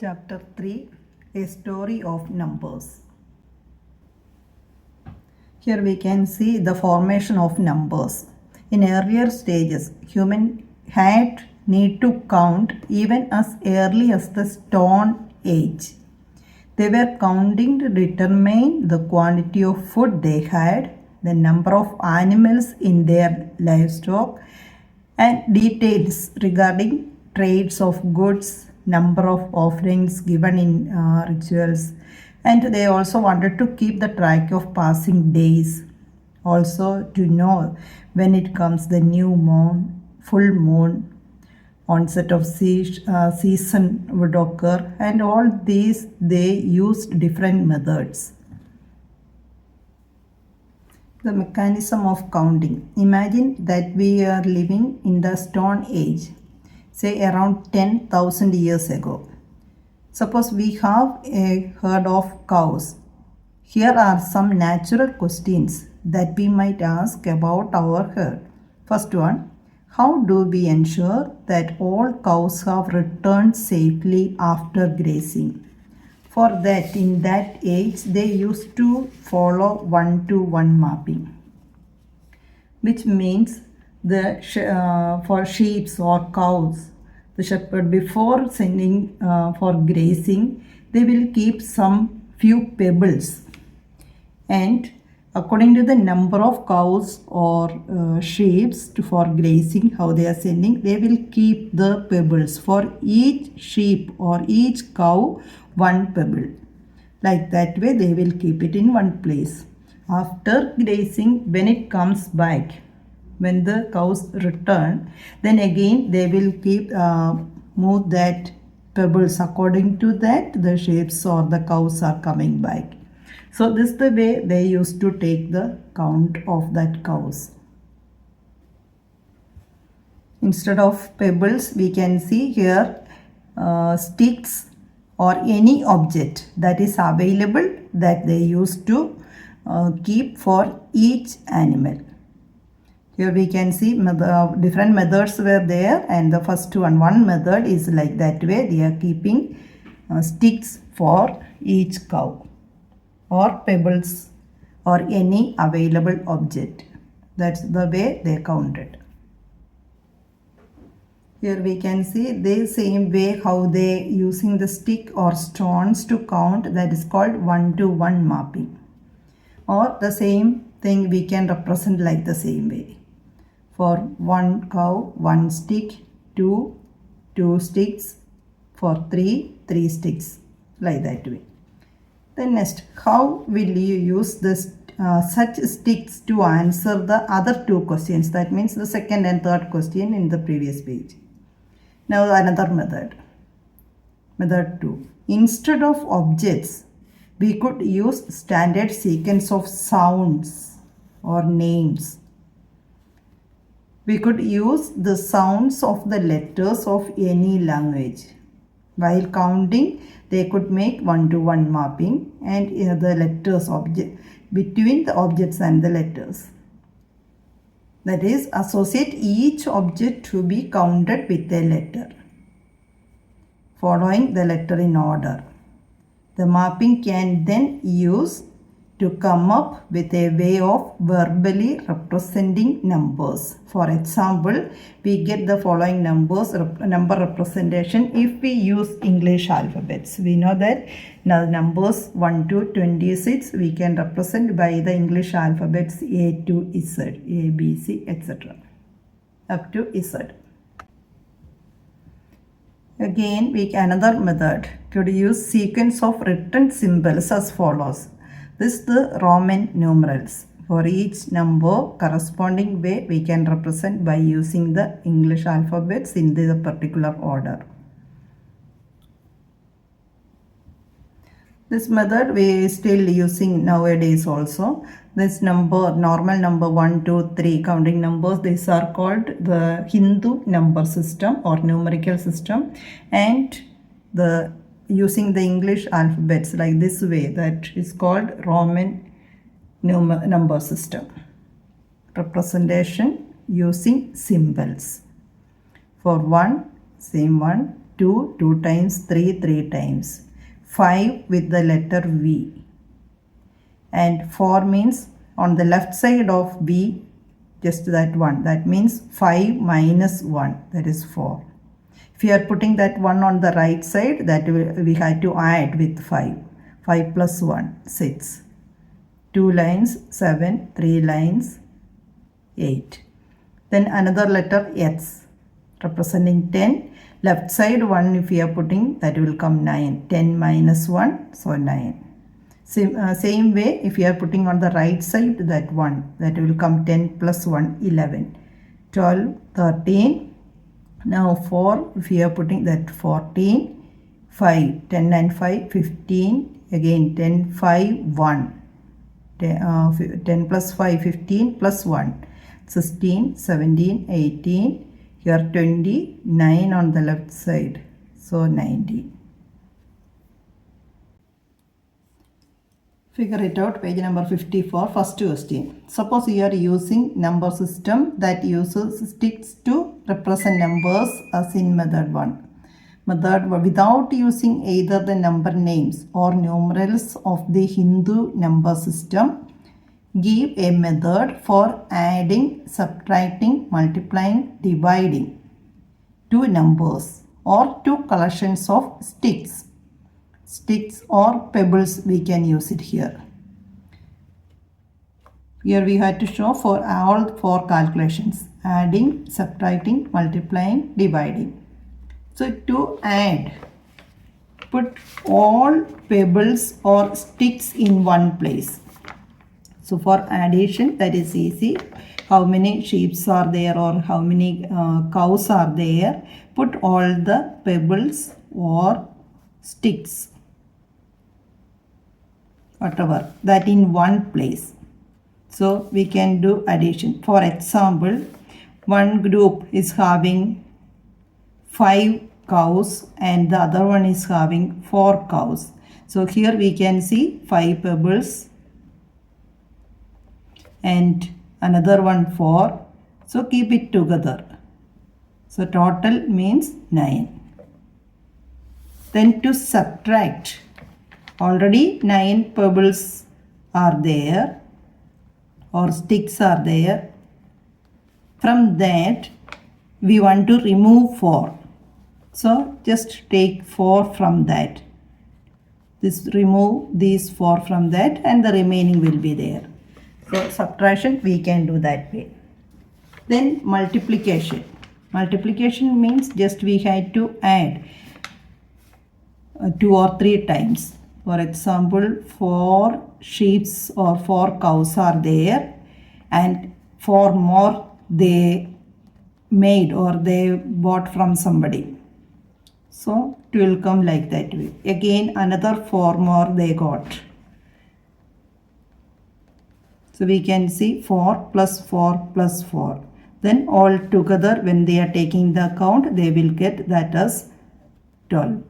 Chapter 3, A Story of Numbers. Here we can see the formation of numbers. In earlier stages, human had need to count even as early as the Stone Age. They were counting to determine the quantity of food they had, the number of animals in their livestock, and details regarding trades of goods, number of offerings given in rituals, and they also wanted to keep the track of passing days, also to know when it comes the new moon, full moon, onset of season would occur, and all these they used different methods. The mechanism of counting. Imagine that we are living in the Stone Age, say around 10,000 years ago. Suppose we have a herd of cows. Here are some natural questions that we might ask about our herd. First one, how do we ensure that all cows have returned safely after grazing? For that, in that age, they used to follow 1-to-1 mapping, which means for sheep or cows, the shepherd before sending for grazing, they will keep some few pebbles, and according to the number of cows or sheep for grazing, how they are sending, they will keep the pebbles for each sheep or each cow, one pebble. Like that way they will keep it in one place. After grazing, when it comes back, when the cows return, then again they will keep move that pebbles according to that the sheep or the cows are coming back. So this is the way they used to take the count of that cows. Instead of pebbles, we can see here sticks or any object that is available that they used to keep for each animal. Here we can see different methods were there, and the first one method is like that way they are keeping sticks for each cow or pebbles or any available object. That's the way they counted. Here we can see the same way how they using the stick or stones to count, that is called 1-to-1 mapping. Or the same thing we can represent like the same way. For one cow, one stick, two sticks, for three sticks, like that way. Then next, how will you use this such sticks to answer the other two questions? That means the second and third question in the previous page. Now another method. Method 2. Instead of objects, we could use standard sequence of sounds or names. We could use the sounds of the letters of any language. While counting, they could make 1-to-1 mapping and the letters between the objects and the letters. That is, associate each object to be counted with a letter, following the letter in order. The mapping can then use to come up with a way of verbally representing numbers. For example, we get the following number representation if we use English alphabets. We know that now numbers 1 to 26 we can represent by the English alphabets A to Z, A, B, C, etc. up to Z. Again, another method could use sequence of written symbols as follows. This is the Roman numerals. For each number corresponding way we can represent by using the English alphabets in the particular order. This method we are still using nowadays also. This normal number 1, 2, 3 counting numbers, these are called the Hindu number system or numerical system, and the using the English alphabets like this way, that is called Roman number system. Representation using symbols. For 1, same 1, 2, 2 times, 3, 3 times. 5 with the letter V. And 4 means on the left side of V, just that one. That means 5 minus 1, that is 4. If you are putting that 1 on the right side, that we had to add with 5. 5 plus 1, 6. 2 lines, 7. 3 lines, 8. Then another letter X, representing 10. Left side 1 if you are putting, that will come 9. 10 minus 1, so 9. Same way, if you are putting on the right side that 1, that will come 10 plus 1, 11. 12, 13. Now 4, if you are putting that 14. 5, 10 and 5, 15. Again 10, 5, 1. 10 plus 5, 15 plus 1. 16, 17, 18. Here 20, 9 on the left side. So 19. Figure it out, page number 54, first question. Suppose you are using number system that uses sticks to represent numbers as in method 1. Method without using either the number names or numerals of the Hindu number system, give a method for adding, subtracting, multiplying, dividing two numbers or two collections of sticks. Sticks or pebbles, we can use it here. Here we had to show for all 4 calculations: adding, subtracting, multiplying, dividing. So to add, put all pebbles or sticks in one place. So for addition, that is easy. How many sheep are there or how many cows are there? Put all the pebbles or sticks, whatever, that in one place. So we can do addition. For example, one group is having 5 cows and the other one is having 4 cows. So here we can see 5 pebbles and another one 4. So keep it together. So total means 9. Then to subtract, already 9 pebbles are there or sticks are there. From that we want to remove 4. So just take 4 from that. Remove these 4 from that and the remaining will be there. So subtraction we can do that way. Then multiplication. Multiplication means just we had to add 2 or 3 times. For example, 4 sheep or 4 cows are there and 4 more they made or they bought from somebody. So it will come like that way. Again another 4 more they got. So we can see 4 plus 4 plus 4. Then all together when they are taking the account, they will get that as 12.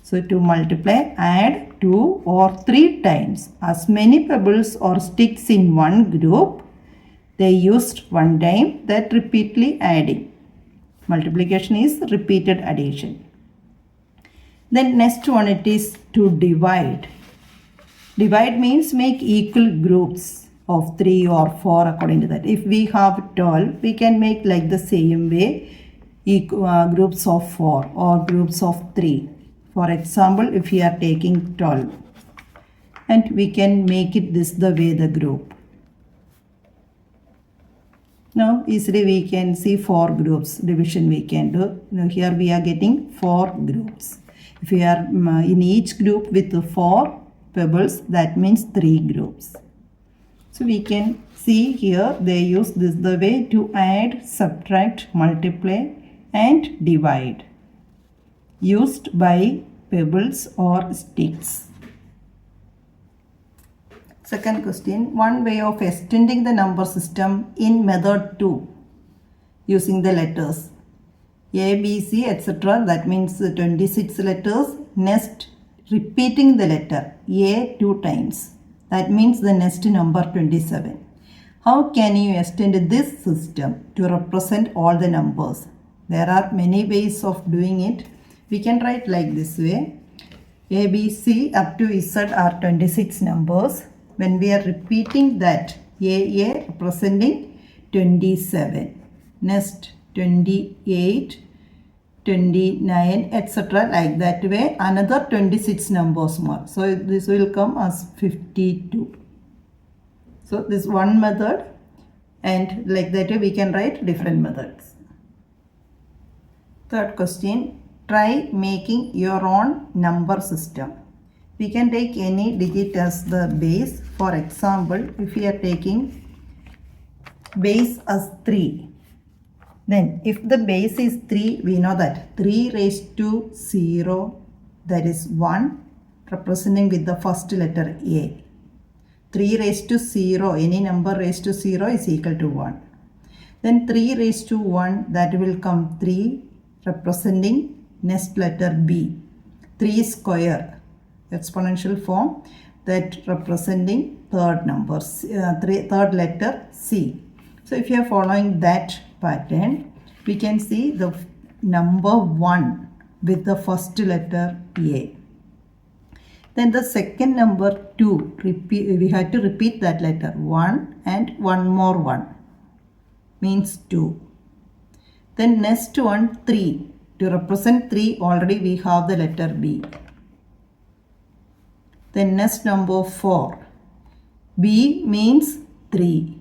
So to multiply, add 2 or 3 times as many pebbles or sticks in one group. They used one time, that repeatedly adding. Multiplication is repeated addition. Then next one, it is to divide. Divide means make equal groups of 3 or 4 according to that. If we have 12, we can make like the same way groups of 4 or groups of 3. For example, if we are taking 12 and we can make it this the way the group. Now easily we can see 4 groups division we can do. Now here we are getting 4 groups. If we are in each group with 4 pebbles, that means 3 groups. So we can see here they use this the way to add, subtract, multiply and divide, used by pebbles or sticks. Second question, one way of extending the number system in method 2 using the letters A, B, C, etc. That means 26 letters. Next, repeating the letter A 2 times. That means the next number 27. How can you extend this system to represent all the numbers? There are many ways of doing it. We can write like this way. A, B, C up to Z are 26 numbers. When we are repeating that, A representing 27. Next 28, 29, etc. like that way. Another 26 numbers more. So this will come as 52. So this one method, and like that way we can write different methods. Third question. Try making your own number system. We can take any digit as the base. For example, if we are taking base as 3, then if the base is 3, we know that 3 raised to 0, that is 1, representing with the first letter A. 3 raised to 0, any number raised to 0 is equal to 1. Then 3 raised to 1, that will come 3, representing next letter B. 3 square, exponential form, that representing third number, third letter C. So if you are following that pattern, we can see the number 1 with the first letter A. Then the second number 2, we have to repeat that letter 1 and one more 1, means 2. Then next one 3. To represent 3, already we have the letter B. Then next number 4. B means 3.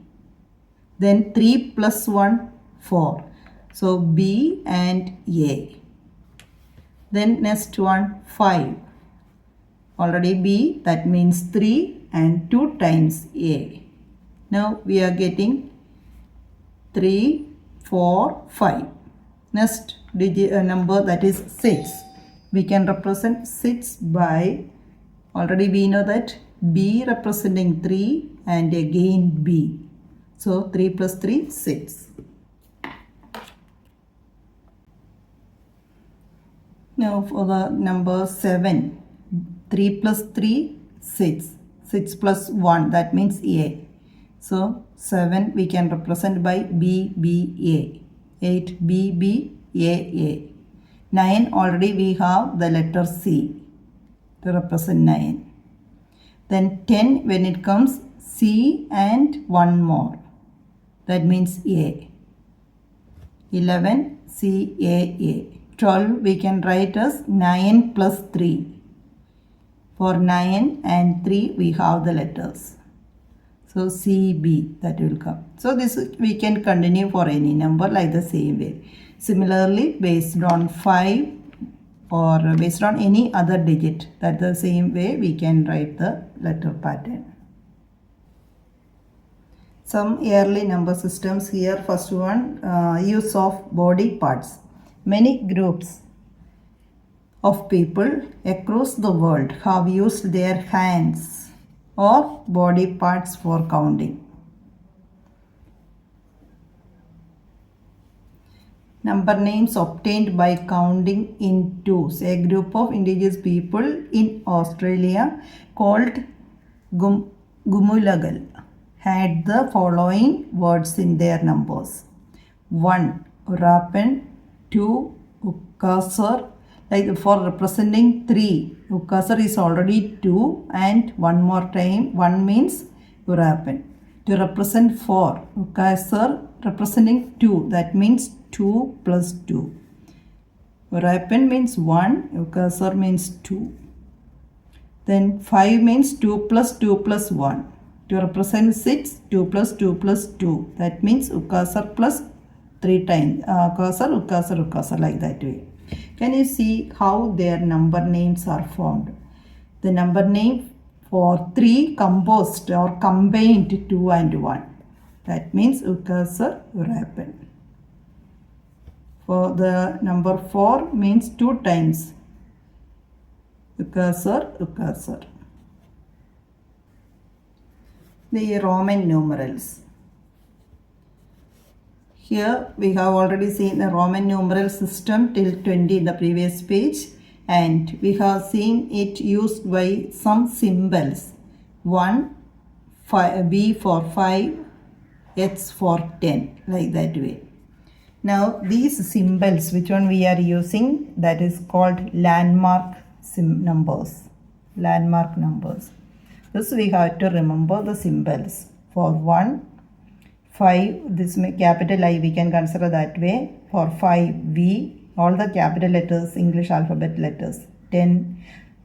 Then 3 plus 1, 4. So B and A. Then next one 5. Already B, that means 3 and 2 times A. Now we are getting 3, 4, 5. Next digit number, that is 6. We can represent 6 by, already we know that B representing 3 and again B. So 3 plus 3, 6. Now for the number 7. 3 plus 3, 6. 6 plus 1, that means A. So 7 we can represent by B, B, A. 8, B, B, A. 9, already we have the letter C to represent 9. Then 10, when it comes C and one more, that means A. 11, C, A. 12, we can write as 9 plus 3. For 9 and 3, we have the letters. So CB, that will come. So this we can continue for any number like the same way. Similarly, based on 5 or based on any other digit, that the same way we can write the letter pattern. Some early number systems here. First one, use of body parts. Many groups of people across the world have used their hands or body parts for counting. Number names obtained by counting in twos. A group of indigenous people in Australia called Gumulagal had the following words in their numbers. 1. Urapan. 2. Ukasar. Like for representing 3, Ukasar is already 2 and one more time 1 means Urapan. To represent 4, Ukasar representing 2, that means 2 plus 2. Urapan means 1, Ukasar means 2. Then 5 means 2 plus 2 plus 1. To represent 6, 2 plus 2 plus 2, that means Ukasar plus 3 times. Ukasar, like that way. Can you see how their number names are formed? The number name for 3 composed or combined 2 and 1. That means Ukasar, Urapan. For the number 4 means 2 times Ukasar. The Roman numerals. Here we have already seen the Roman numeral system till 20 in the previous page, and we have seen it used by some symbols. 1, 5, B for 5, X for 10, like that way. Now these symbols, which one we are using, that is called landmark numbers. Landmark numbers. This we have to remember the symbols. For 1, 5, this capital I we can consider that way. For 5, V, all the capital letters, English alphabet letters. 10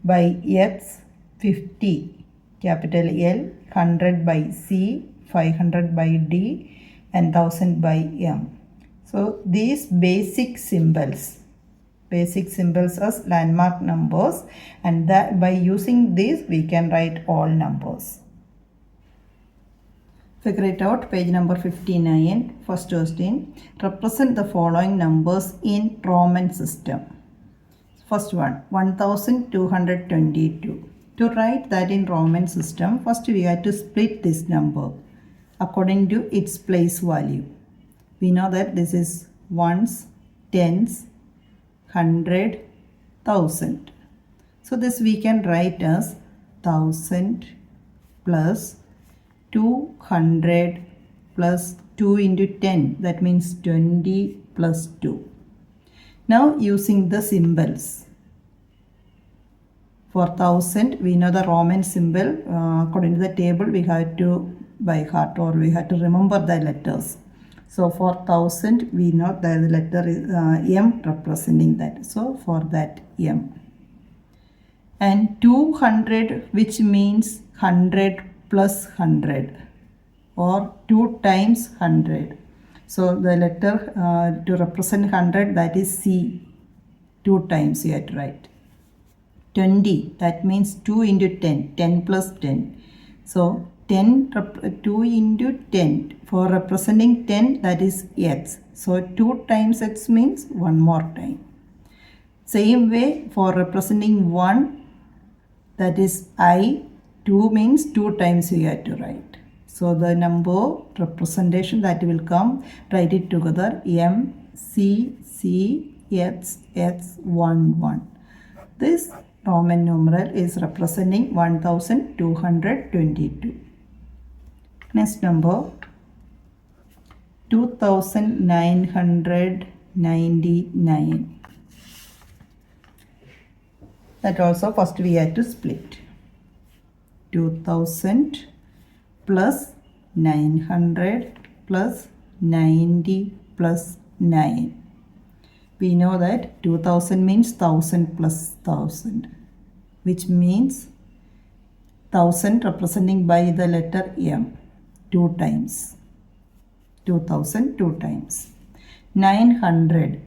by X, 50, capital L, 100 by C, 500 by D, and 1000 by M. So these basic symbols as landmark numbers, and that by using these we can write all numbers. Figure it out, page number 59. First question, represent the following numbers in Roman system. First one, 1222. To write that in Roman system, first we have to split this number according to its place value. We know that this is ones, tens, 100, 1000. So this we can write as 1000 plus 200 plus 2 into 10, that means 20 plus 2. Now using the symbols. For 1000 we know the Roman symbol, according to the table we have to by heart, or we have to remember the letters. So for 1000 we know that the letter is M representing that. So for that M. And 200, which means 100 plus 100, or 2 times 100. So the letter to represent 100, that is C. 2 times you have to write. 20, that means 2 into 10, 10 plus 10. So 2 into 10, for representing 10, that is X. So 2 times X means 1 more time. Same way for representing 1, that is I. 2 means 2 times you have to write. So the number representation that will come, write it together, M, C, C, X, X, 1, 1. This Roman numeral is representing 1222. Next number, 2999. That also first we have to split. 2000 plus 900 plus 90 plus 9. We know that 2000 means 1000 plus 1000, which means 1000 representing by the letter M, 2 times. 2000 2 times. 900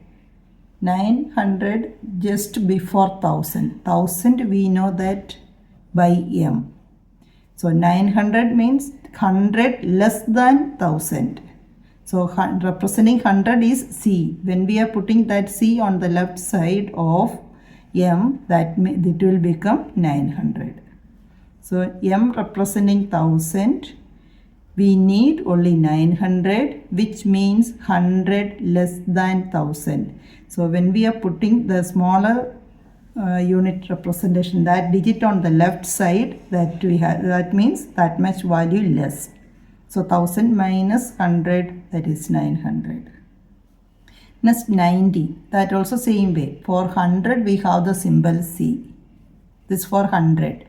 just before 1000. 1000 we know that by M. So 900 means 100 less than 1000. So representing 100 is C. When we are putting that C on the left side of M, that it will become 900. So M representing 1000, we need only 900, which means 100 less than 1000. So when we are putting the smaller unit representation, that digit on the left side, that we have, that means that much value less. So 1000 minus 100, that is 900. Next 90, that also same way. For 100 we have the symbol C. This for 100.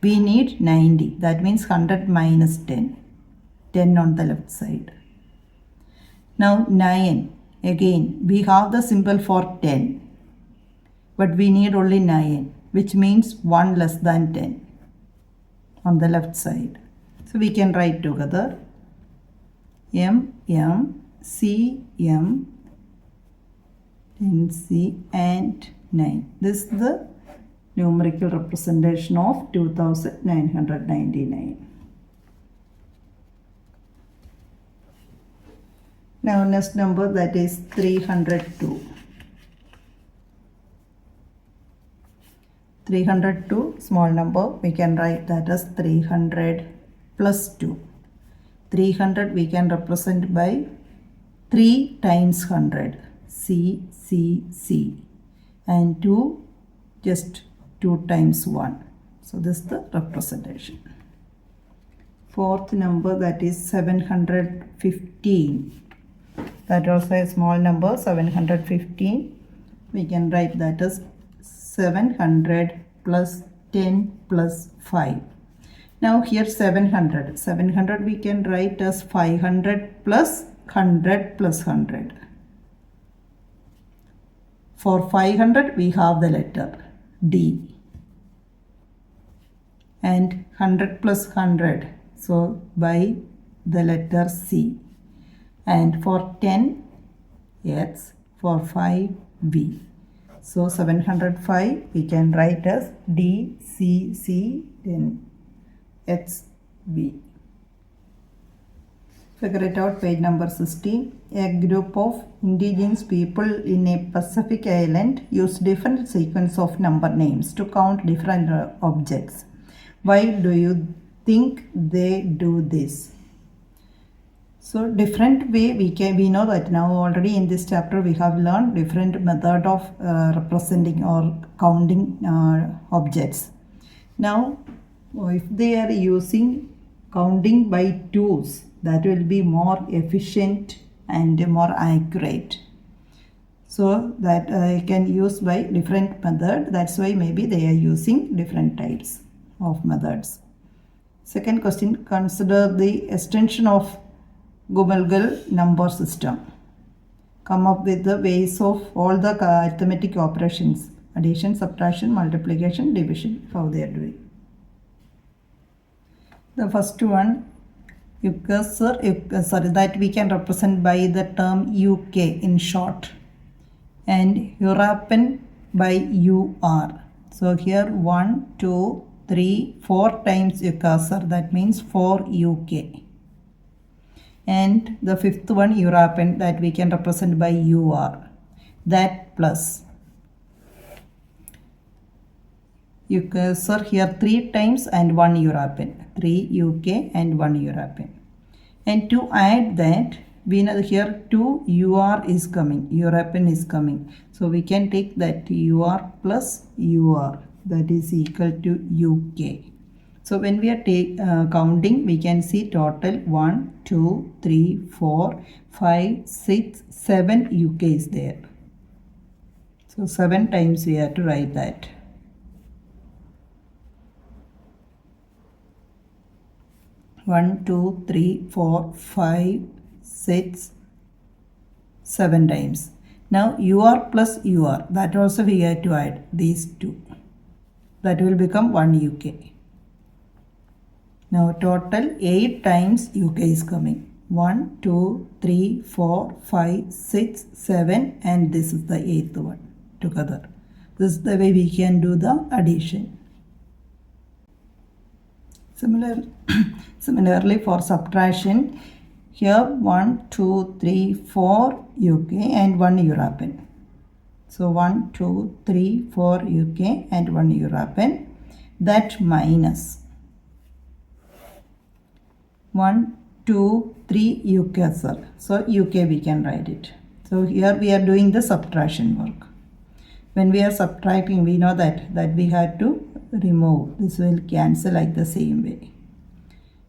We need 90, that means 100 minus 10. 10 on the left side. Now 9, again we have the symbol for 10. But we need only 9, which means 1 less than 10 on the left side. So we can write together M, M, C, M, 10, C, and 9. This is the numerical representation of 2999. Now next number, that is 302. 302, small number, we can write that as 300 plus 2. 300 we can represent by 3 times 100, C, C, C, and 2 just 2 times 1. So this is the representation. Fourth number, that is 715. that also a small number, 715. We can write that as 700 plus 10 plus 5. Now here 700. 700 we can write as 500 plus 100 plus 100. For 500 we have the letter D. And 100 plus 100, so by the letter C. And for 10, X. For 5, V. So 705 we can write as D, C, C, 10, X, V. Figure it out, page number 16. A group of indigenous people in a Pacific island use different sequence of number names to count different objects. Why do you think they do this? So different way we know that now already in this chapter we have learned different method of representing or counting objects. Now if they are using counting by twos, that will be more efficient and more accurate. So that I can use by different method. That's why maybe they are using different types of methods. Second question, consider the extension of Gumalgal number system. Come up with the ways of all the arithmetic operations, addition, subtraction, multiplication, division, how they are doing. The first one, that we can represent by the term UK in short, and European by UR. So here 1, 2, 3, 4 times UKSR, that means 4 UK. And the fifth one, European, that we can represent by UR, that plus. UKSR here 3 times and 1 European, 3 UK and 1 European. And to add that, we know here 2 UR is coming, European is coming. So we can take that UR plus UR, that is equal to UK. So when we are counting, we can see total 1, 2, 3, 4, 5, 6, 7 UK is there. So 7 times we have to write that. One, 2, 3, 4, 5, 6, 7 times. Now UR plus UR, that also we have to add these two. That will become 1 UK. Now total 8 times UK is coming. 1, 2, 3, 4, 5, 6, 7 and this is the 8th one together. This is the way we can do the addition. Similarly for subtraction, here 1, 2, 3, 4 UK and 1 European. So 1, 2, 3, 4 UK and 1 European. That minus 1, 2, 3 UKSR. So UK we can write it. So here we are doing the subtraction work. When we are subtracting, we know that we have to remove. This will cancel like the same way.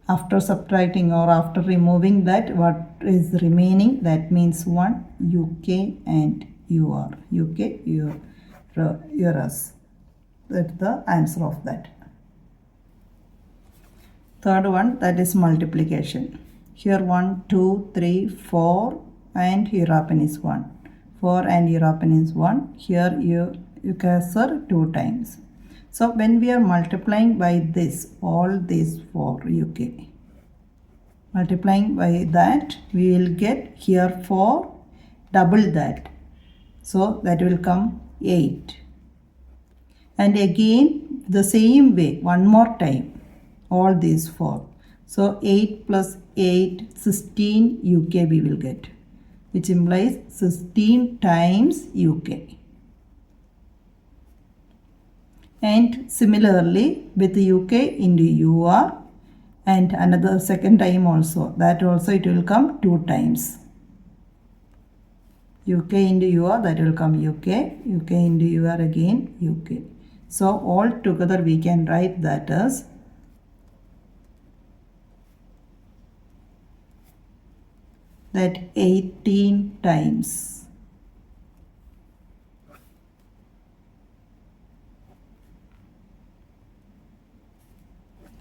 After subtracting or after removing that, what is remaining? That means 1 UK and UR. UK, URS. That's the answer of that. Third one, that is multiplication. Here 1, 2, 3, 4 and European is 1. 4 and European is 1. Here you UKSR 2 times. So when we are multiplying by this, all these 4 UK. Multiplying by that, we will get here 4, double that. So that will come 8. And again the same way, one more time. All these 4. So 8 plus 8, 16 UK we will get, which implies 16 times UK. And similarly with UK into UR and another second time also, that also it will come 2 times. UK into UR, that will come UK, UK into UR again UK. So all together we can write that as that 18 times.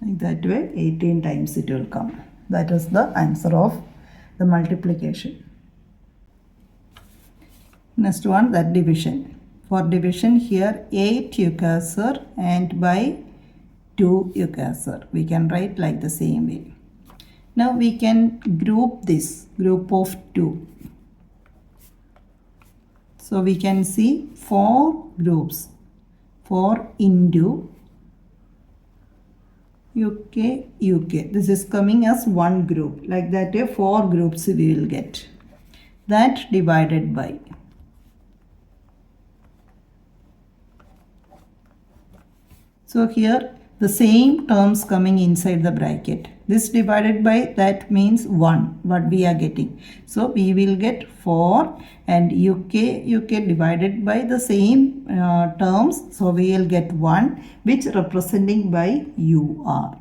Like that way 18 times it will come. That is the answer of the multiplication. Next one, that division. For division here 8 you cursor and by 2 you cursor. We can write like the same way. Now we can group this group of 2. So we can see 4 groups. 4 into UK, UK. This is coming as one group. Like that way 4 groups we will get. That divided by. So here the same terms coming inside the bracket. This divided by that means 1 what we are getting. So we will get 4 and UK divided by the same terms. So we will get 1 which representing by UR.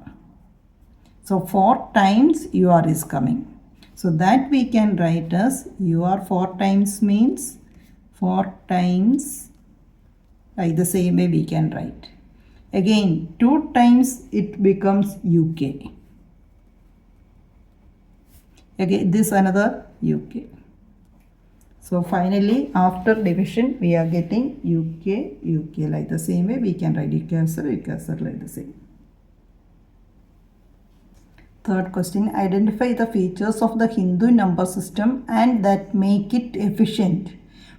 So 4 times UR is coming. So that we can write as UR 4 times means 4 times, like the same way we can write. Again 2 times it becomes UK. Again this another UK. So finally after division we are getting UK like the same way we can write cursor like the same. Third question, identify the features of the Hindu number system and that make it efficient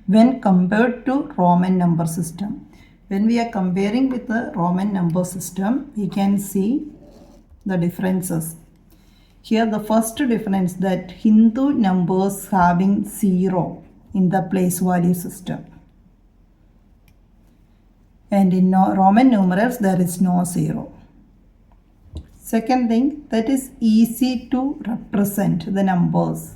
when compared to Roman number system. When we are comparing with the Roman number system, we can see the differences. Here the first difference that Hindu numbers having 0 in the place value system. And in Roman numerals there is no 0. Second thing, that is easy to represent the numbers.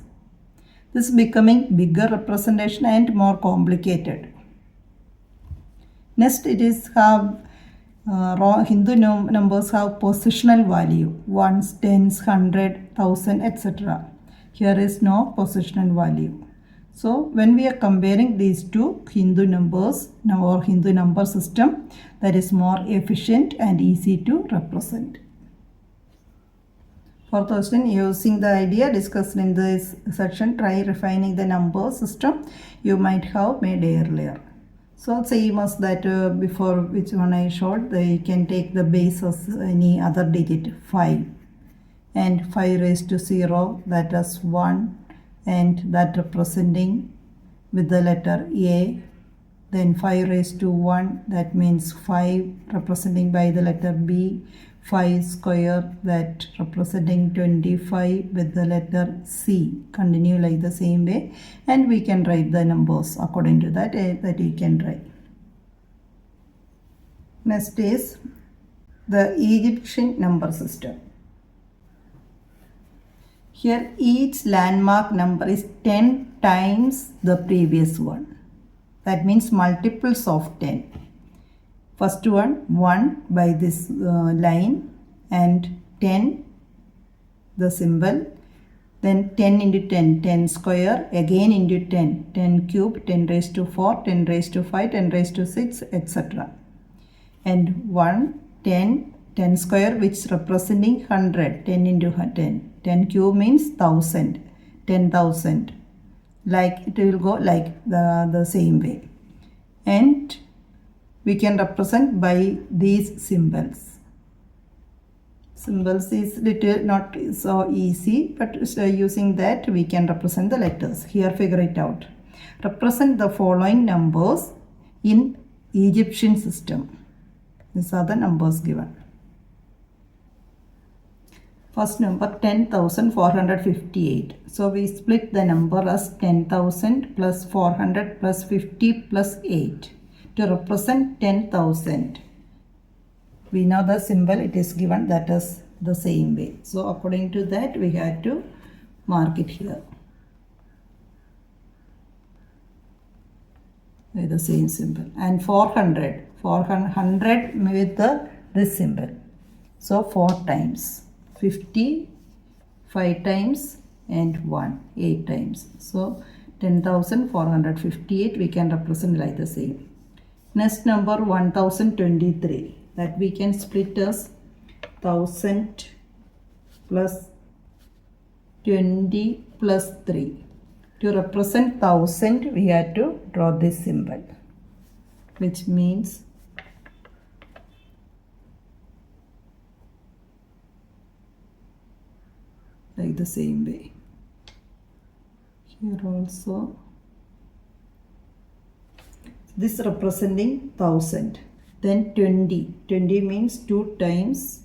This is becoming bigger representation and more complicated. Next it is have Hindu numbers have positional value, ones, tens, 100, 1000, etc. Here is no positional value. So when we are comparing these two Hindu numbers or Hindu number system, that is more efficient and easy to represent. Fourth question, using the idea discussed in this section, try refining the number system you might have made earlier. So same as that before which one I showed, they can take the base as any other digit 5 and 5 raised to 0, that is 1, and that representing with the letter A. Then 5 raised to 1, that means 5 representing by the letter B. 5 square, that representing 25 with the letter C. Continue like the same way and we can write the numbers according to that you can write. Next is the Egyptian number system. Here each landmark number is 10 times the previous one. That means multiples of 10. First one 1 by this line and 10 the symbol, then 10 into 10, 10 square, again into 10, 10 cube, 10 raised to 4, 10 raised to 5, 10 raised to 6, etc. And 1, 10, 10 square which representing 100, 10 into 10, 10 cube means 1000, 10,000. Like it will go like the same way. And we can represent by these symbols. Symbols is little not so easy, but using that we can represent the letters. Here figure it out. Represent the following numbers in Egyptian system. These are the numbers given. First number 10,458. So we split the number as 10,000 plus 400 plus 50 plus 8. To represent 10,000, we know the symbol it is given, that is the same way. So according to that we have to mark it here with the same symbol. And 400 with this symbol. So 4 times 50, 5 times and 1, 8 times. So 10,458 we can represent like the same. Next number 1023, that we can split as 1000 plus 20 plus 3. To represent 1000 we have to draw this symbol, which means like the same way. Here also this representing 1000. Then 20. 20 means 2 times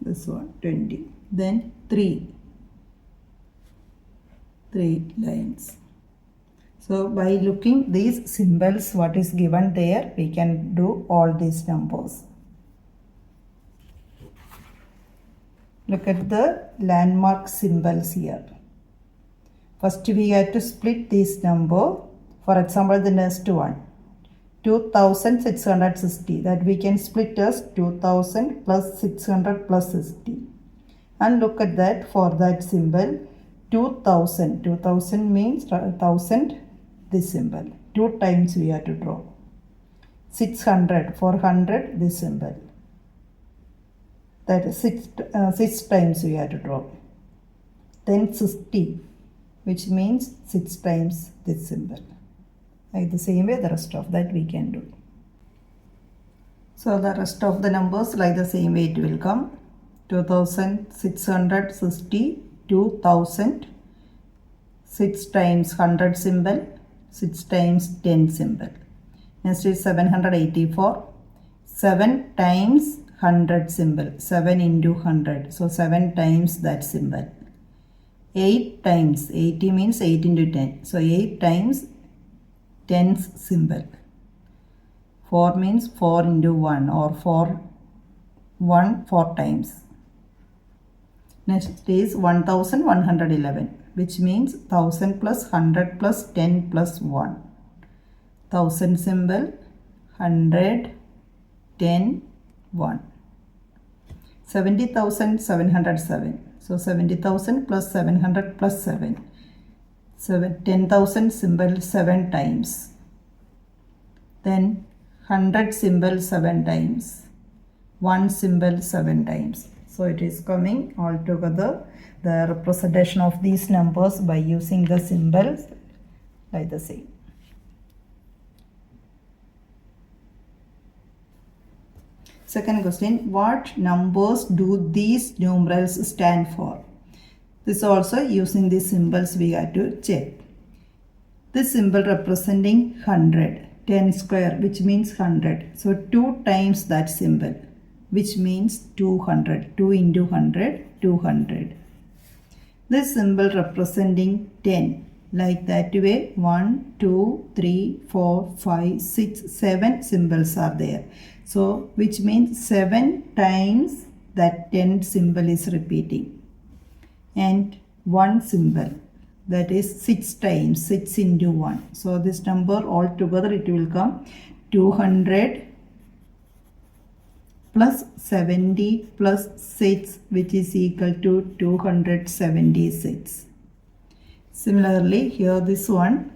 this one, 20. Then 3 lines. So by looking these symbols, what is given there, we can do all these numbers. Look at the landmark symbols here. First we have to split this number. For example, the next one, 2660, that we can split as 2000 plus 600 plus 60. And look at that, for that symbol, 2000. 2000 means 1000, this symbol. 2 times we have to draw. 600, 400, this symbol. That is 6 times we have to draw. Then 60, which means 6 times this symbol. Like the same way the rest of that we can do. So the rest of the numbers like the same way it will come. 2660, 2000, 6 times 100 symbol, 6 times 10 symbol. Next is 784, 7 times 100 symbol, 7 into 100, so 7 times that symbol. 8 times, 80 means 8 into 10, so 8 times 10's symbol. 4 means 4 into 1, or 4 times. Next is 1111, which means 1000 plus 100 plus 10 plus 1. 1000 symbol, 100, 10, 1. 70,707. So 70,000 plus 700 plus 7. 10,000 symbol 7 times. Then 100 symbol 7 times. 1 symbol 7 times. So it is coming all together, the representation of these numbers by using the symbols like the same. Second question, what numbers do these numerals stand for? This also using these symbols we have to check. This symbol representing 100, 10 square, which means 100. So 2 times that symbol, which means 200. 2 into 100, 200. This symbol representing 10, like that way, 1, 2, 3, 4, 5, 6, 7 symbols are there. So which means 7 times that 10 symbol is repeating. And 1 symbol, that is 6 times, 6 into 1. So this number all together it will come 200 plus 70 plus 6, which is equal to 276. Similarly, here this one,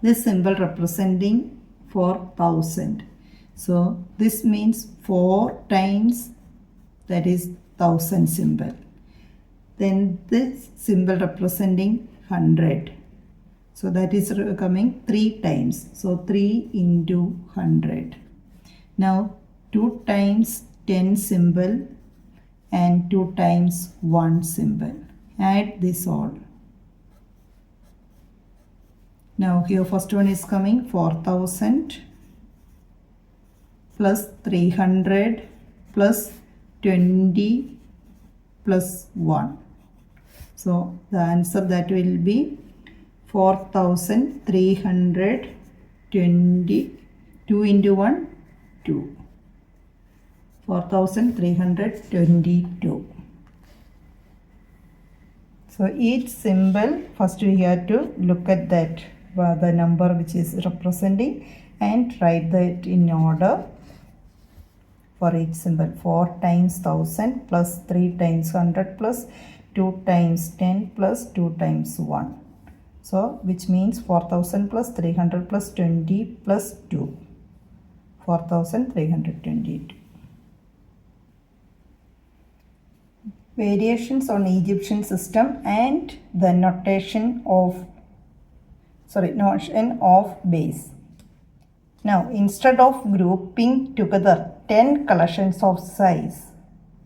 this symbol representing 4,000. So this means 4 times, that is 1000 symbol. Then this symbol representing 100. So that is coming 3 times. So 3 into 100. Now 2 times 10 symbol and 2 times 1 symbol. Add this all. Now here first one is coming 4000 plus 300 plus 20 plus 1. So the answer that will be 4,320. 2 into 1, 2. 4,322. So each symbol, first we have to look at that, the number which is representing, and write that in order for each symbol. 4 times 1000 plus 3 times 100 plus 2 times 10 plus 2 times 1. So which means 4000 plus 300 plus 20 plus 2. 4322. Variations on Egyptian system and the notion of base. Now instead of grouping together 10 collections of size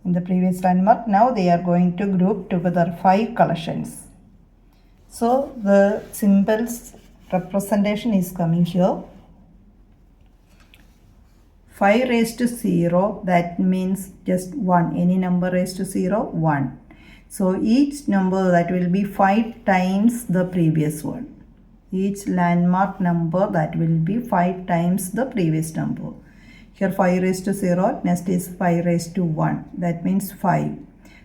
in the previous landmark, now they are going to group together 5 collections. So the symbols representation is coming here. 5 raised to 0, that means just 1. Any number raised to 0, 1. So each number that will be 5 times the previous one. Each landmark number that will be 5 times the previous number. Here 5 raised to 0, next is 5 raised to 1, that means 5.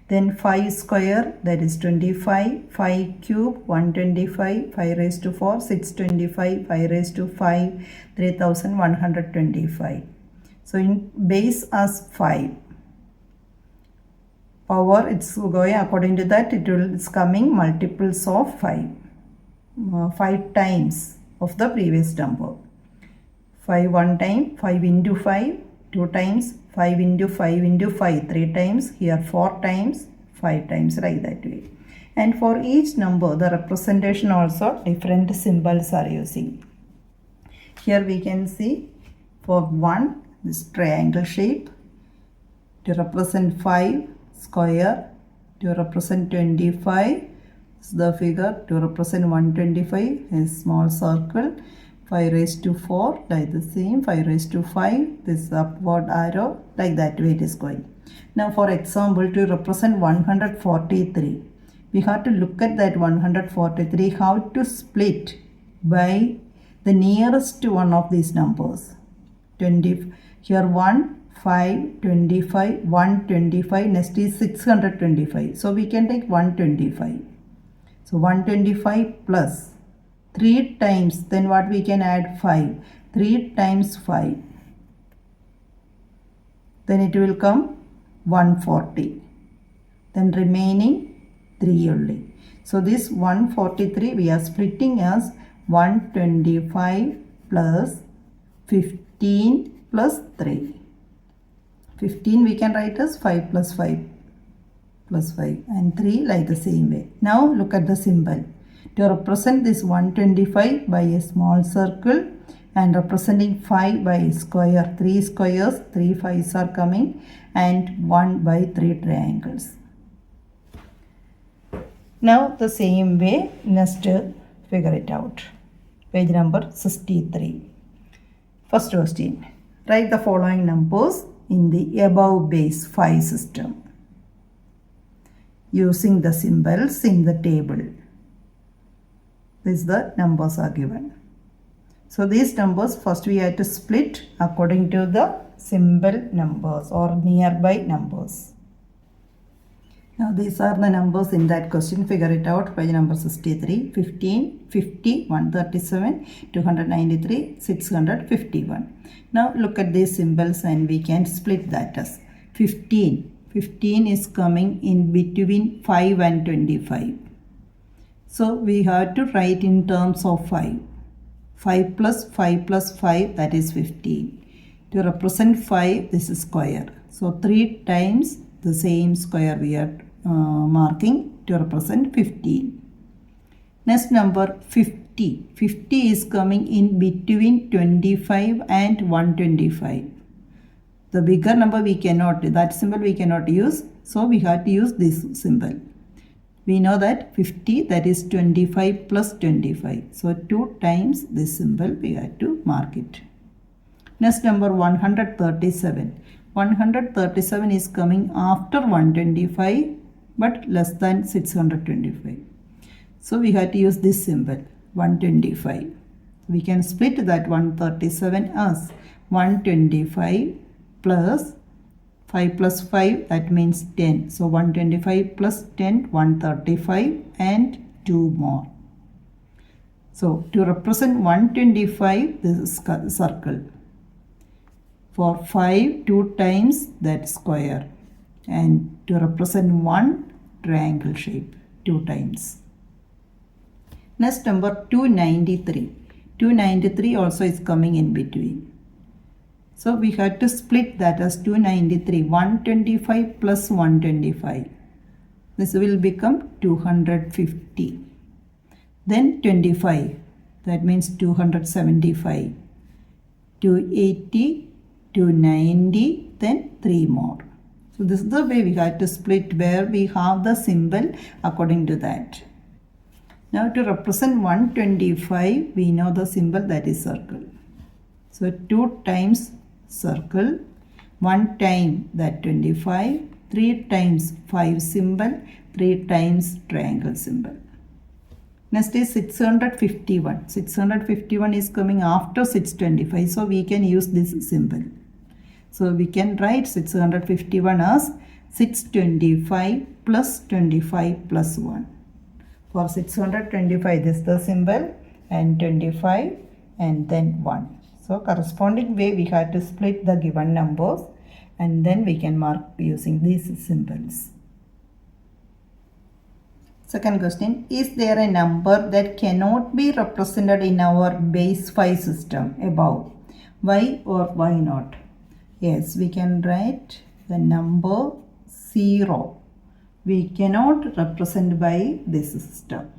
Then 5 square, that is 25, 5 cube, 125, 5 raised to 4, 625, 5 raised to 5, 3125. So in base as 5. Power, it's going according to that, it's coming multiples of 5. 5 times of the previous number. 5 one time, 5 into 5, 2 times, 5 into 5 into 5, 3 times, here 4 times, 5 times, like that way. And for each number, the representation also different symbols are using. Here we can see for 1, this triangle shape, to represent 5 square, to represent 25 is the figure, to represent 125 is small circle, 5 raised to 4 like the same, 5 raised to 5 this upward arrow, like that way it is going. Now for example, to represent 143, we have to look at that 143 how to split by the nearest one of these numbers. 20 here 1, 5, 25, 125, next is 625. So we can take 125. So 125 plus 3 times, then what we can add 5. 3 times 5. Then it will come 140. Then remaining 3 only. So this 143 we are splitting as 125 plus 15 plus 3. 15 we can write as 5 plus 5 plus 5 and 3 like the same way. Now look at the symbol. To represent this 125 by a small circle and representing 5 by a square, 3 squares, 3 5s are coming and 1 by 3 triangles. Now the same way, next figure it out. Page number 63. First question. Write the following numbers in the above base 5 system using the symbols in the table. These the numbers are given. So these numbers first we have to split according to the symbol numbers or nearby numbers. Now these are the numbers in that question. Figure it out. Page number 63, 15, 50, 137, 293, 651. Now look at these symbols and we can split that as 15. 15 is coming in between 5 and 25. So we have to write in terms of 5. 5 plus 5 plus 5, that is 15. To represent 5, this is square. So 3 times the same square we are marking to represent 15. Next number 50. 50 is coming in between 25 and 125. The bigger number we cannot, that symbol we cannot use. So we have to use this symbol. We know that 50, that is 25 plus 25. So 2 times this symbol we have to mark it. Next number 137. 137 is coming after 125 but less than 625. So we have to use this symbol 125. We can split that 137 as 125 plus 5 plus 5, that means 10. So 125 plus 10, 135 and 2 more. So to represent 125, this is circle. For 5, 2 times that square. And to represent 1, triangle shape 2 times. Next number 293. 293 also is coming in between. So we have to split that as 293. 125 plus 125. This will become 250. Then 25. That means 275. 280, 290, then 3 more. So this is the way we have to split, where we have the symbol according to that. Now to represent 125, we know the symbol, that is circle. So 2 times circle, 1 time that 25, 3 times 5 symbol, 3 times triangle symbol. Next is 651. 651 is coming after 625, so we can use this symbol. So we can write 651 as 625 plus 25 plus 1. For 625, this is the symbol, and 25 and then 1. So corresponding way we have to split the given numbers, and then we can mark using these symbols. Second question, is there a number that cannot be represented in our base 5 system above? Why or why not? Yes, we can write the number 0. We cannot represent by this system,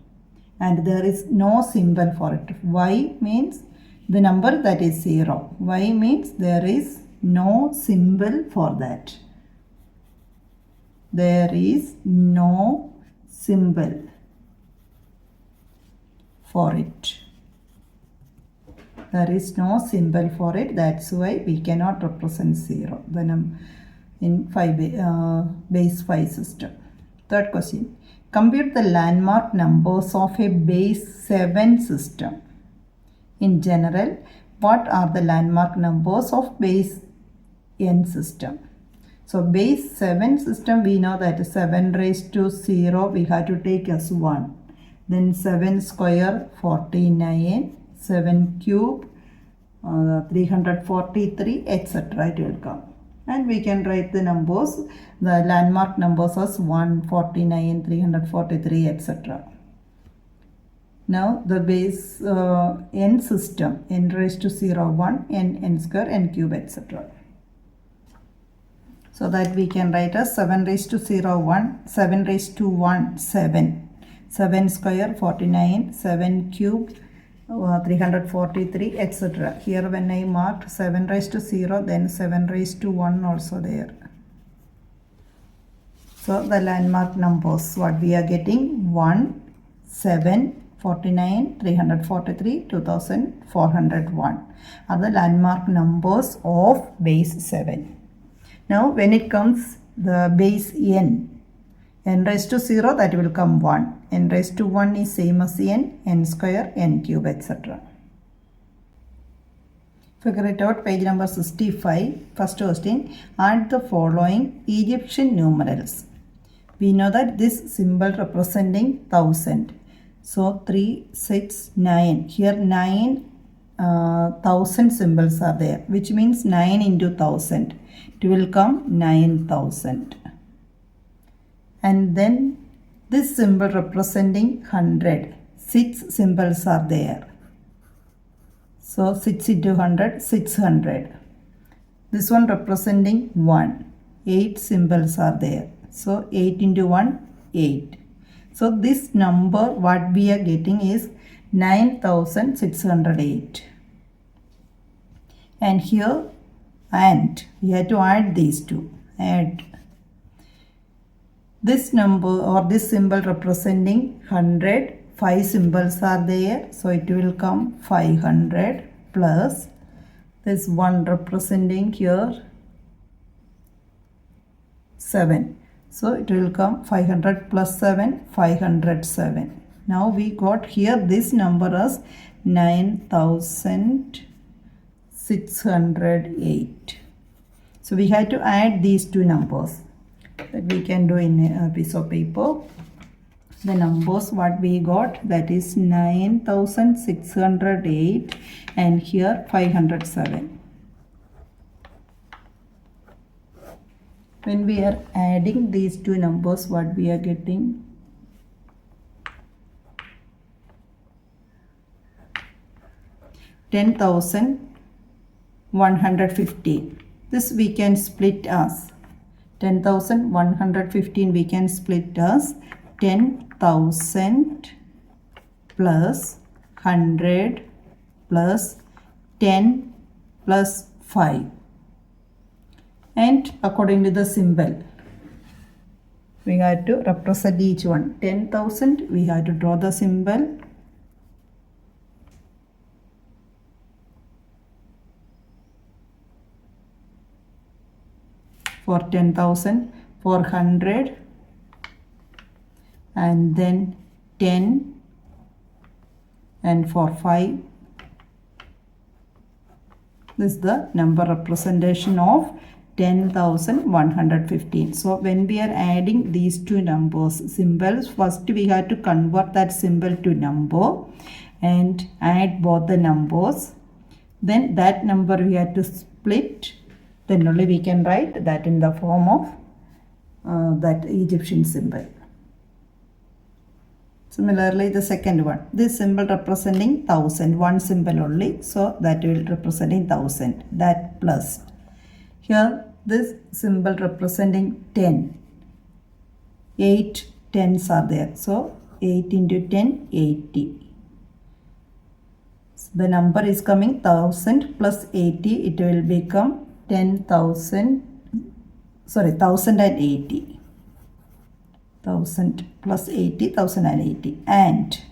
and there is no symbol for it. Y means the number that is 0. Y means there is no symbol for that. There is no symbol for it. There is no symbol for it. That's why we cannot represent 0 in base 5 system. Third question, compute the landmark numbers of a base 7 system. In general, what are the landmark numbers of base n system? So base 7 system, we know that 7 raised to 0 we have to take as 1. Then 7 square 49, 7 cube 343, etc. it will come. And we can write the numbers, the landmark numbers as 149, 343, etc. Now the base n system, n raised to 0, 1, n square, n cube, etc. So that we can write as 7 raised to 0, 1, 7 raised to 1, 7, 7 square 49, 7 cube 343, etc. Here when I marked 7 raised to 0, then 7 raised to 1 also there. So the landmark numbers, what we are getting, 1, 7, 49, 343, 2401 are the landmark numbers of base 7. Now when it comes the base n raised to 0, that will come 1. N raised to 1 is same as n square, n cube, etc. Figure it out, page number 65. First question, add the following Egyptian numerals. We know that this symbol representing 1000. So 3, 6, 9. Here 9 1000 symbols are there, which means 9 into 1000. It will come 9000. And then this symbol representing 100. 6 symbols are there. So 6 into 100, 600. This one representing 1. 8 symbols are there. So 8 into 1, 8. So this number what we are getting is 9608. And here, and we have to add these two. Add. This number or this symbol representing 100, 5 symbols are there. So it will come 500 plus this one representing here 7. So it will come 500 plus 7, 507. Now we got here this number as 9608. So we had to add these two numbers. That we can do in a piece of paper. The numbers what we got, that is 9608 and here 507. When we are adding these two numbers, what we are getting? $10,115. This we can split as 10,115 we can split as 10,000 plus 100 plus 10 plus 5. And according to the symbol, we have to represent each one. 10,000, we have to draw the symbol. For 10,000, for 100, and then 10, and for 5. This is the number representation of 10,115. So when we are adding these two numbers, symbols, first we have to convert that symbol to number and add both the numbers. Then that number we have to split. Then only we can write that in the form of that Egyptian symbol. Similarly, the second one, this symbol representing 1,000, one symbol only, so that will representing 1,000, that plus. Here, this symbol representing 10, 8 tens are there, so 8 into 10, 80. So the number is coming 1,000 plus 80, it will become 1,080. 1,000 plus 80, 1,080. And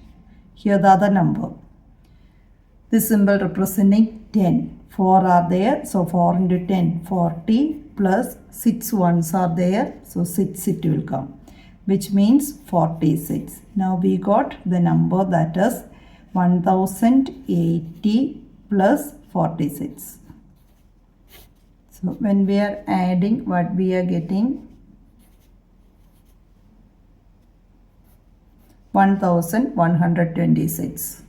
here the other number. This symbol representing 10. 4 are there. So 4 into 10, 40 plus 6 ones are there. So 6 it will come, which means 46. Now we got the number that is 1,080 plus 46. So when we are adding, what we are getting? 1,126.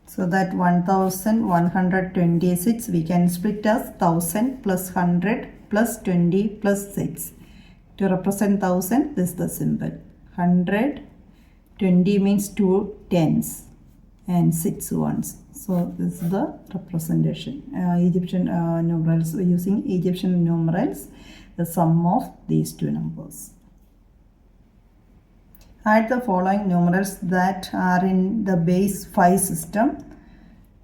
So that 1,126 we can split as 1,000 plus 100 plus 20 plus 6. To represent 1,000, this is the symbol. 100, 20 means 2 tens and 6 ones. So this is the representation. Egyptian numerals, using Egyptian numerals, the sum of these two numbers. Add the following numerals that are in the base 5 system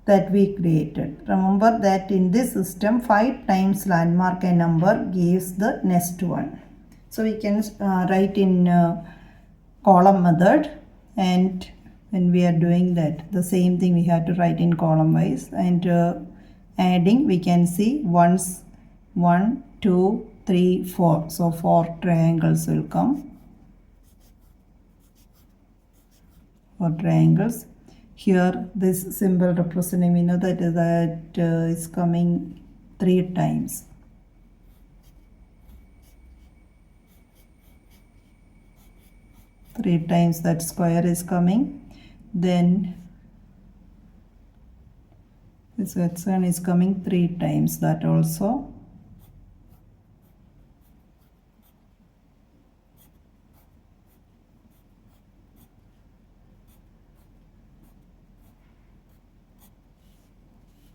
that we created. Remember that in this system, 5 times landmark a number gives the next one. So we can write in column method, and when we are doing that, the same thing we have to write in column wise, and adding we can see ones 1, 2, 3, 4. So 4 triangles will come. For triangles. Here this symbol representing, we know that is coming 3 times. Three times that square is coming. Then this one is coming 3 times, that also.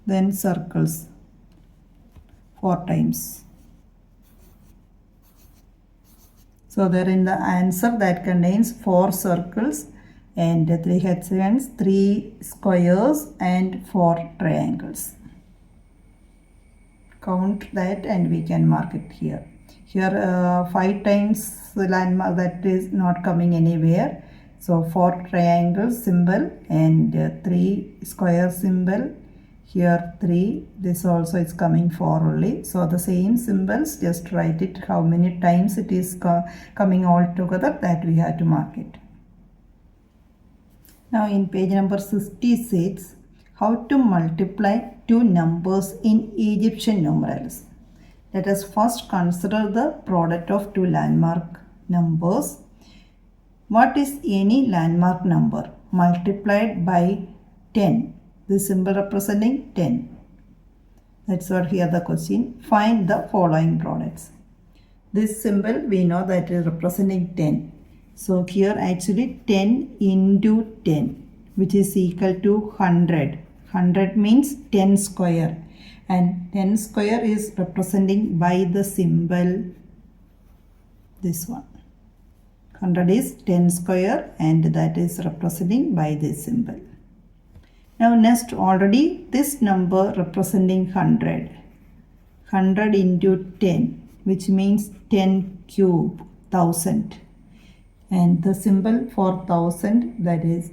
Then circles 4 times. So there in the answer that contains 4 circles and 3 hexagons, 3 squares and 4 triangles. Count that and we can mark it here. Here 5 times the landmark, that is not coming anywhere. So 4 triangle symbol and 3 square symbol. Here 3, this also is coming 4 only. So the same symbols, just write it how many times it is coming all together, that we have to mark it. Now in page number 66, how to multiply two numbers in Egyptian numerals. Let us first consider the product of two landmark numbers. What is any landmark number multiplied by 10? This symbol representing 10. That's what here the question. Find the following products. This symbol we know that is representing 10. So here actually 10 into 10, which is equal to 100. 100 means 10 square, and 10 square is representing by the symbol this one. 100 is 10 square and that is representing by this symbol. Now next, already this number representing 100. 100 into 10, which means 10 cube, 1000. And the symbol for 1000, that is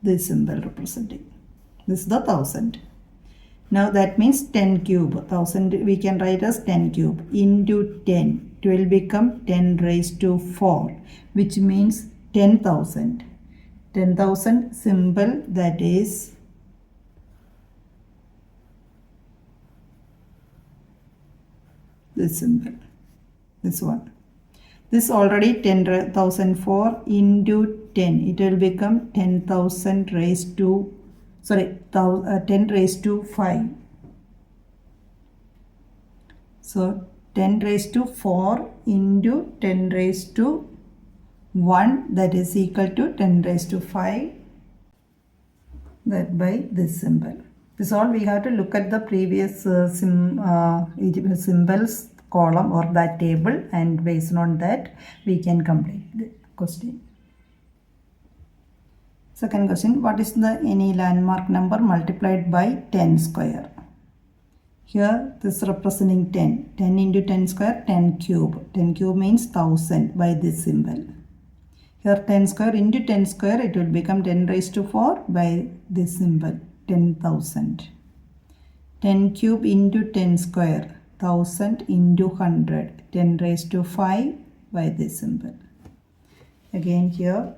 this symbol representing. This is the 1000. Now that means 10 cube. 1000 we can write as 10 cube into 10. It will become 10 raised to 4, which means 10,000. 10,000 symbol, that is this symbol, this one. This already 10,004 into 10. It will become 10,000 raised to 10 raised to 5. So 10 raised to 4 into 10 raised to 1, that is equal to 10 raised to 5, that by this symbol. This all we have to look at the previous symbols column or that table, and based on that we can complete the question. Second question, what is the any landmark number multiplied by 10 square? Here this representing 10. 10 into 10 square, 10 cube. 10 cube means 1000 by this symbol. Here 10 square into 10 square, it will become 10 raised to 4 by this symbol, 10,000. 10 cube into 10 square, 1000 into 100, 10 raised to 5 by this symbol. Again here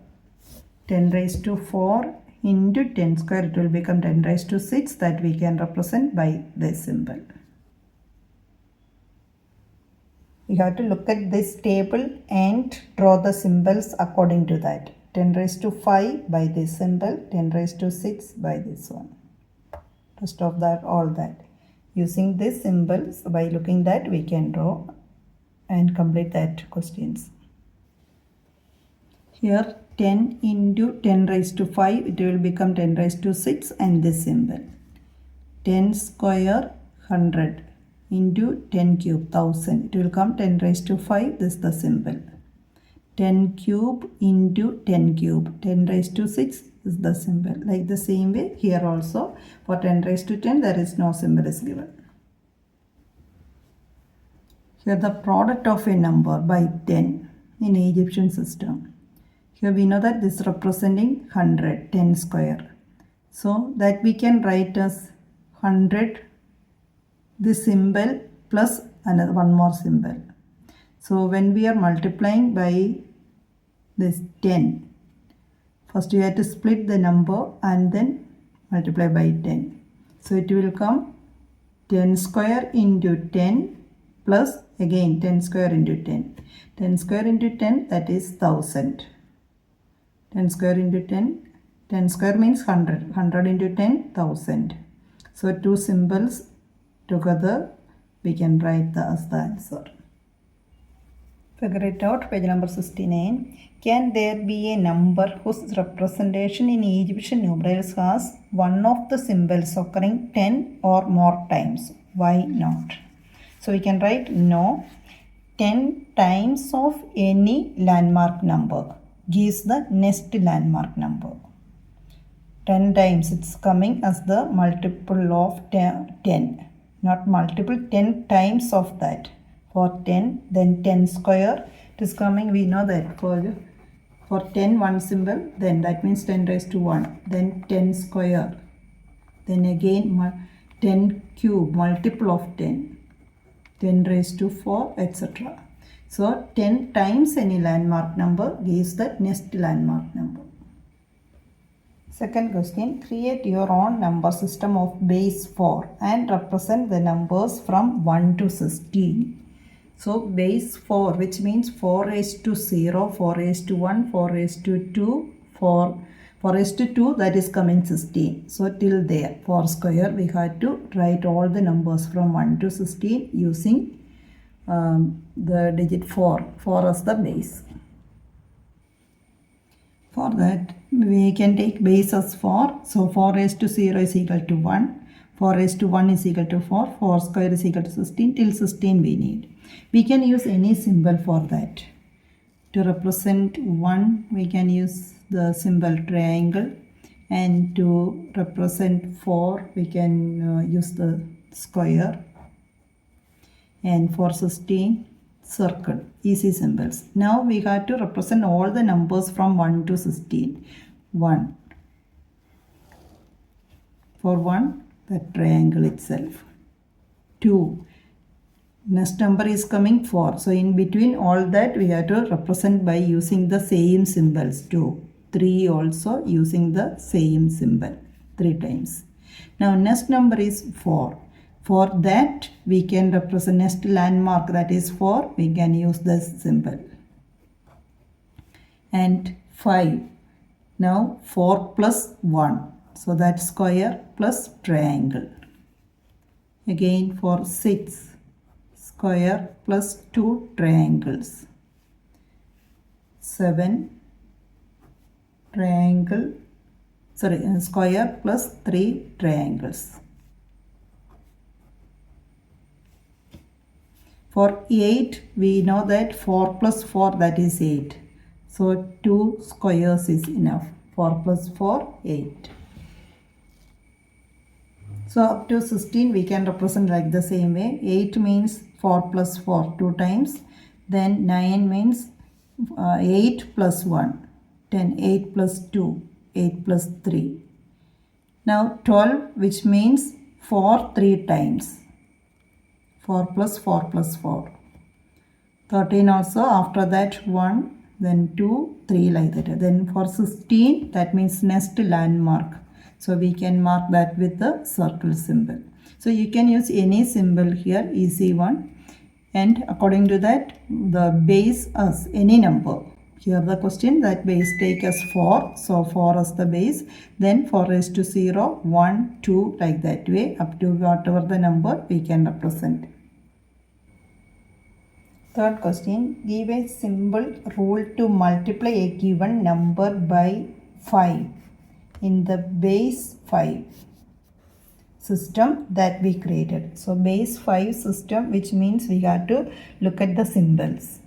10 raised to 4 into 10 square, it will become 10 raised to 6, that we can represent by this symbol. We have to look at this table and draw the symbols according to that. 10 raised to 5 by this symbol, 10 raised to 6 by this one. Rest of that, all that. Using these symbols, by looking that we can draw and complete that questions. Here 10 into 10 raised to 5, it will become 10 raised to 6 and this symbol. 10 square 100 into 10 cube 1000, it will come 10 raised to 5, this is the symbol. 10 cube into 10 cube, 10 raised to 6 is the symbol. Like the same way here also, for 10 raised to 10 there is no symbol is given. Here the product of a number by 10 in Egyptian system. Here we know that this representing 100, 10 square. So that we can write as 100, this symbol plus another one more symbol. So when we are multiplying by this 10, first you have to split the number and then multiply by 10. So it will come 10 square into 10 plus again 10 square into 10. 10 square into 10, that is 1000. 10 square into 10, 10 square means 100. 100 into 10, 1000. So two symbols together we can write as the answer. Figure it out, page number 69. Can there be a number whose representation in Egyptian numerals has one of the symbols occurring 10 or more times? Why not? So we can write no. 10 times of any landmark number gives the next landmark number. 10 times it's coming as the multiple of 10. Not multiple, 10 times of that. For 10, then 10 square, it is coming, we know that for 10 one symbol, then that means 10 raised to 1, then 10 square, then again 10 cube, multiple of 10, 10 raised to 4, etc. So 10 times any landmark number gives the next landmark number. Second question, create your own number system of base 4 and represent the numbers from 1 to 16. So base 4, which means 4 raised to 0, 4 raised to 1, 4 raised to 2, 4 raised to 2, that is coming 16. So till there, 4 square, we had to write all the numbers from 1 to 16 using the digit 4 as the base. For that, we can take base as 4. So 4 raised to 0 is equal to 1. 4 raised to 1 is equal to 4. 4 square is equal to 16. Till 16 we need. We can use any symbol for that. To represent 1, we can use the symbol triangle. And to represent 4, we can use the square. And for 16, circle. Easy symbols. Now we have to represent all the numbers from 1 to 16. 1. For 1, the triangle itself. 2. Next number is coming 4. So in between all that we have to represent by using the same symbols. 2. 3 also using the same symbol. 3 times. Now next number is 4. For that, we can represent next landmark, that is 4, we can use this symbol. And 5. Now 4 plus 1. So that's square plus triangle. Again for 6. Square plus 2 triangles. 7. Square plus 3 triangles. For 8, we know that 4 plus 4, that is 8. So 2 squares is enough. 4 plus 4, 8. So up to 16, we can represent like the same way. 8 means 4 plus 4, 2 times. Then 9 means 8 plus 1. 10, 8 plus 2, 8 plus 3. Now 12, which means 4 3 times. 4 plus 4 plus 4. 13 also, after that 1, then 2, 3 like that. Then for 16, that means next landmark. So we can mark that with the circle symbol. So you can use any symbol here, easy one. And according to that, the base as any number. Here the question, that base take as 4. So 4 as the base. Then 4 raised to 0, 1, 2 like that way. Up to whatever the number we can represent. Third question, give a simple rule to multiply a given number by 5 in the base 5 system that we created. So base 5 system, which means we have to look at the symbols.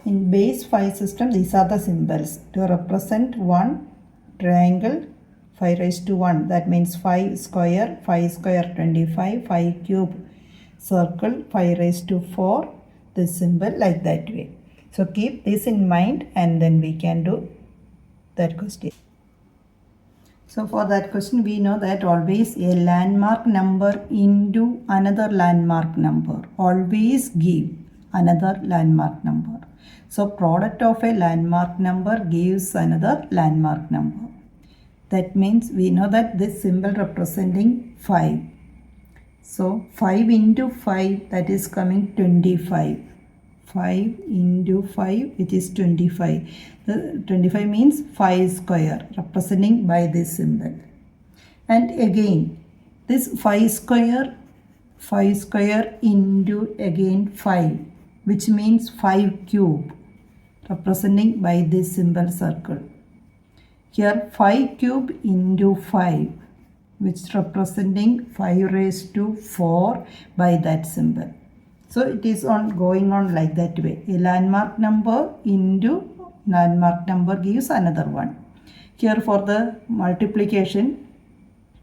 In base 5 system, these are the symbols. To represent 1 triangle, 5 raised to 1, that means 5 square 25, 5 cube circle, 5 raised to 4, this symbol like that way. So keep this in mind and then we can do that question. So for that question, we know that always a landmark number into another landmark number. Always give another landmark number. So product of a landmark number gives another landmark number. That means we know that this symbol representing 5. So 5 into 5, that is coming 25. 5 into 5, which is 25. The 25 means 5 square, representing by this symbol. And again, this 5 square into again 5, which means 5 cube, representing by this symbol circle. Here 5 cube into 5, which representing 5 raised to 4 by that symbol. So it is going on like that way. A landmark number into landmark number gives another one. Here for the multiplication,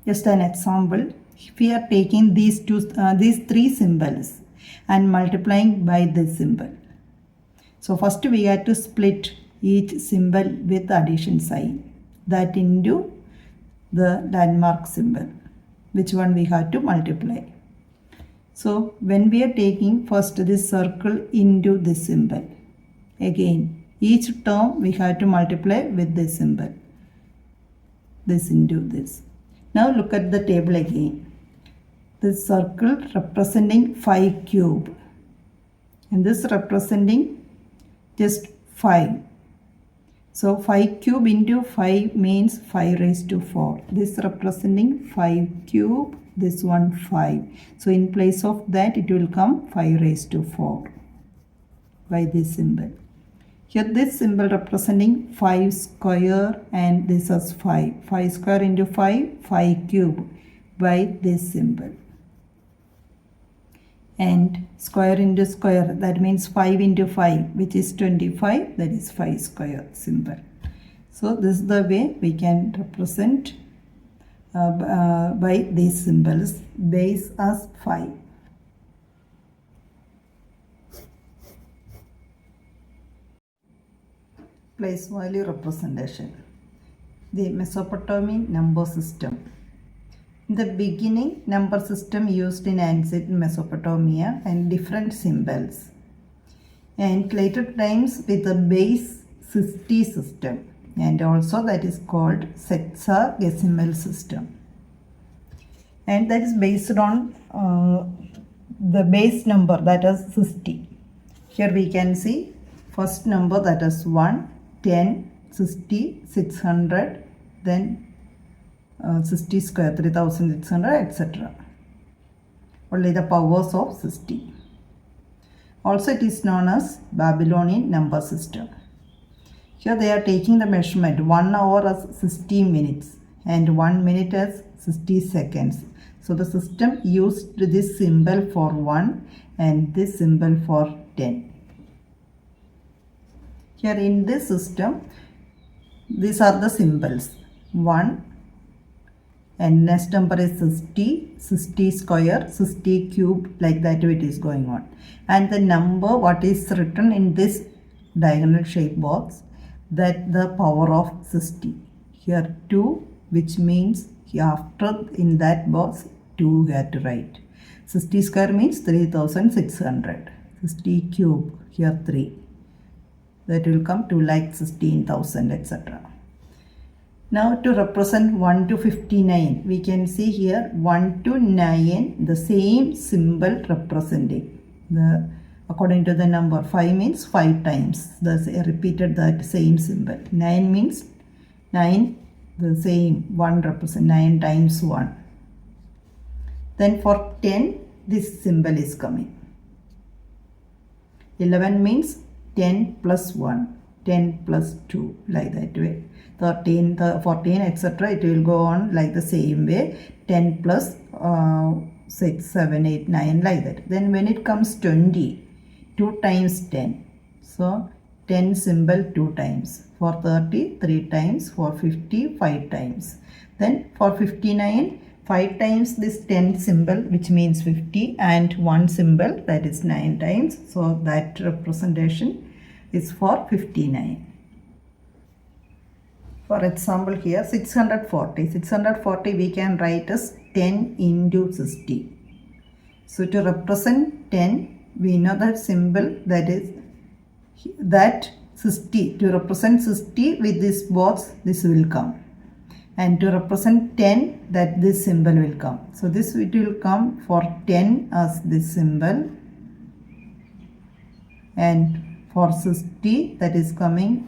just an example. If we are taking these 3 symbols and multiplying by this symbol. So first we have to split each symbol with addition sign. That into the landmark symbol. Which one we have to multiply. So when we are taking first this circle into this symbol, again each term we have to multiply with this symbol, this into this. Now look at the table again. This circle representing 5 cube and this representing just 5. So 5 cube into 5 means 5 raised to 4. This representing 5 cube, this one 5. So in place of that it will come 5 raised to 4 by this symbol. Here this symbol representing 5 square and this is 5. 5 square into 5, 5 cube by this symbol. And square into square, that means 5 into 5, which is 25, that is 5 square symbol. So this is the way we can represent by these symbols. Base as 5. Place value representation. The Mesopotamian number system. In the beginning, number system used in ancient Mesopotamia and different symbols. And later times with the base 60 system, and also that is called sexagesimal system. And that is based on the base number, that is 60. Here we can see first number, that is 1, 10, 60, 600, then 60 square, 3600, etc. Only the powers of 60. Also it is known as Babylonian number system. Here they are taking the measurement 1 hour as 60 minutes and 1 minute as 60 seconds. So the system used this symbol for 1 and this symbol for 10. Here in this system, these are the symbols. 1 and next number is 60, 60 square, 60 cube, like that way it is going on. And the number what is written in this diagonal shape box, that the power of 60. Here 2, which means after in that box 2 you have to write. 60 square means 3600. 60 cube, here 3. That will come to like 16,000, etc. Now to represent 1 to 59, we can see here 1 to 9, the same symbol representing. According to the number, 5 means 5 times. Thus I repeated that same symbol. 9 means 9, the same, 1 represent 9 times 1. Then for 10, this symbol is coming. 11 means 10 plus 1, 10 plus 2, like that way. 13, 14, etc. It will go on like the same way. 10 plus 6, 7, 8, 9, like that. Then when it comes 20, 2 times 10. So 10 symbol 2 times. For 30, 3 times. For 50, 5 times. Then for 59, 5 times this 10 symbol, which means 50, and 1 symbol, that is 9 times. So that representation is for 59. For example here 640. 640 we can write as 10 into 60. So to represent 10, we know that symbol, that is that 60. To represent 60 with this box, this will come. And to represent 10, that this symbol will come. So this it will come for 10 as this symbol. And for 60, that is coming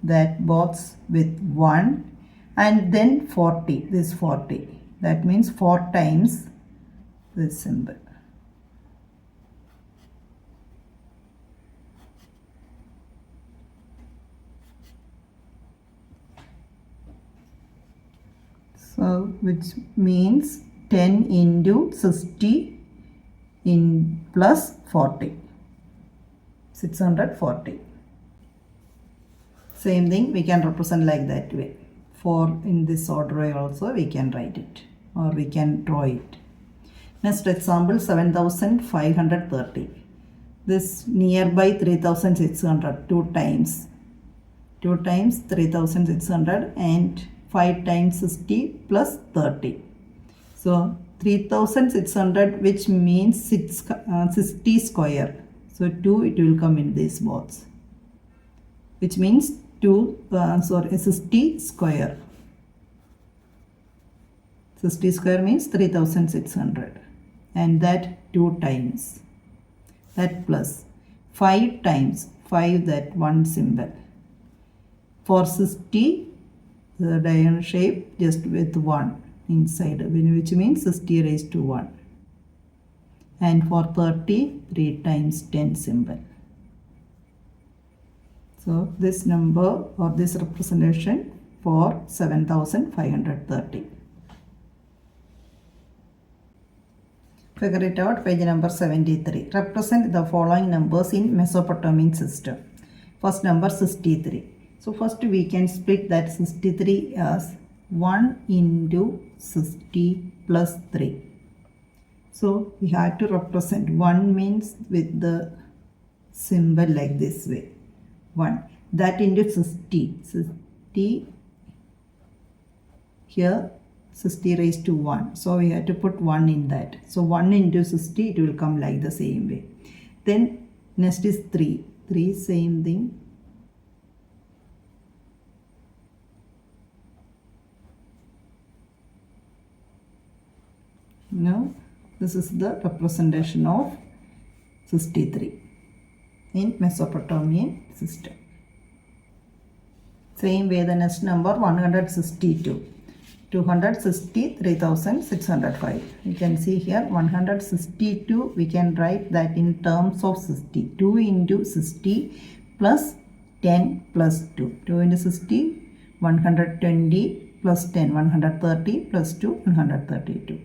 that box with 1, and then 40, this 40, that means 4 times this symbol. So which means 10 into 60 in plus 40, 640. Same thing we can represent like that way. For in this order also we can write it, or we can draw it. Next example 7530. This nearby 3600, 2 times. 2 times 3600 and 5 times 60 plus 30. So 3600, which means 60 square. So 2 it will come in this box, which means 60 square. 60 square means 3600, and that 2 times. That plus 5 times 5, that 1 symbol. For 60, the diamond shape just with 1 inside, which means 60 raised to 1. And for 30, 3 times 10 symbol. So this number or this representation for 7530. Figure it out, page number 73. Represent the following numbers in Mesopotamian system. First number 63. So first we can split that 63 as 1 into 60 plus 3. So we have to represent 1 means with the symbol like this way. 1. That into 60. 60 here 60 raised to 1. So we have to put 1 in that. So 1 into 60, it will come like the same way. Then next is 3. 3 same thing. Now this is the representation of 63 in Mesopotamian system. Same way the next number 162. 263,605. You can see here 162, we can write that in terms of 60. 2 into 60 plus 10 plus 2. 2 into 60, 120 plus 10, 130 plus 2, 132.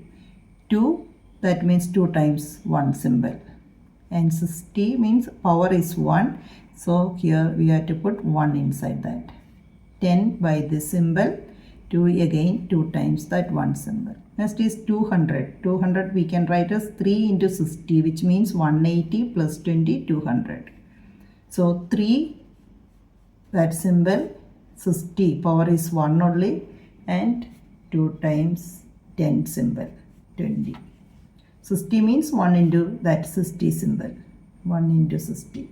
2, that means 2 times 1 symbol. And 60 means power is 1. So here we have to put 1 inside that. 10 by this symbol. 2 again 2 times that 1 symbol. Next is 200. 200 we can write as 3 into 60, which means 180 plus 20, 200. So 3, that symbol, 60, power is 1 only, and 2 times 10 symbol, 20. 60 means 1 into that 60 symbol, 1 into 60.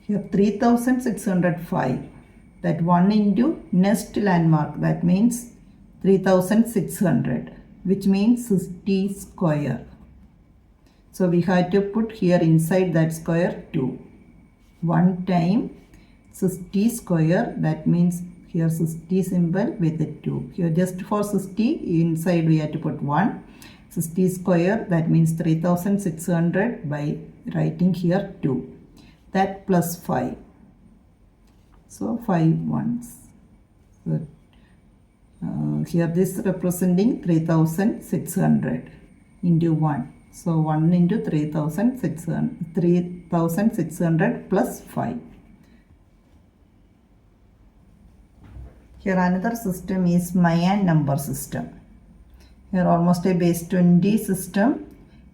Here 3605. That 1 into next landmark, that means 3600, which means 60 square. So we have to put here inside that square 2. 1 time 60 square, that means here 60 symbol with the 2. Here just for 60, inside we have to put 1. 60 square, that means 3600 by writing here 2. That plus 5. So 5 ones. So here this representing 3600 into 1. So 1 into 3600 plus 5. Here another system is Mayan number system. Here almost a base 20 system,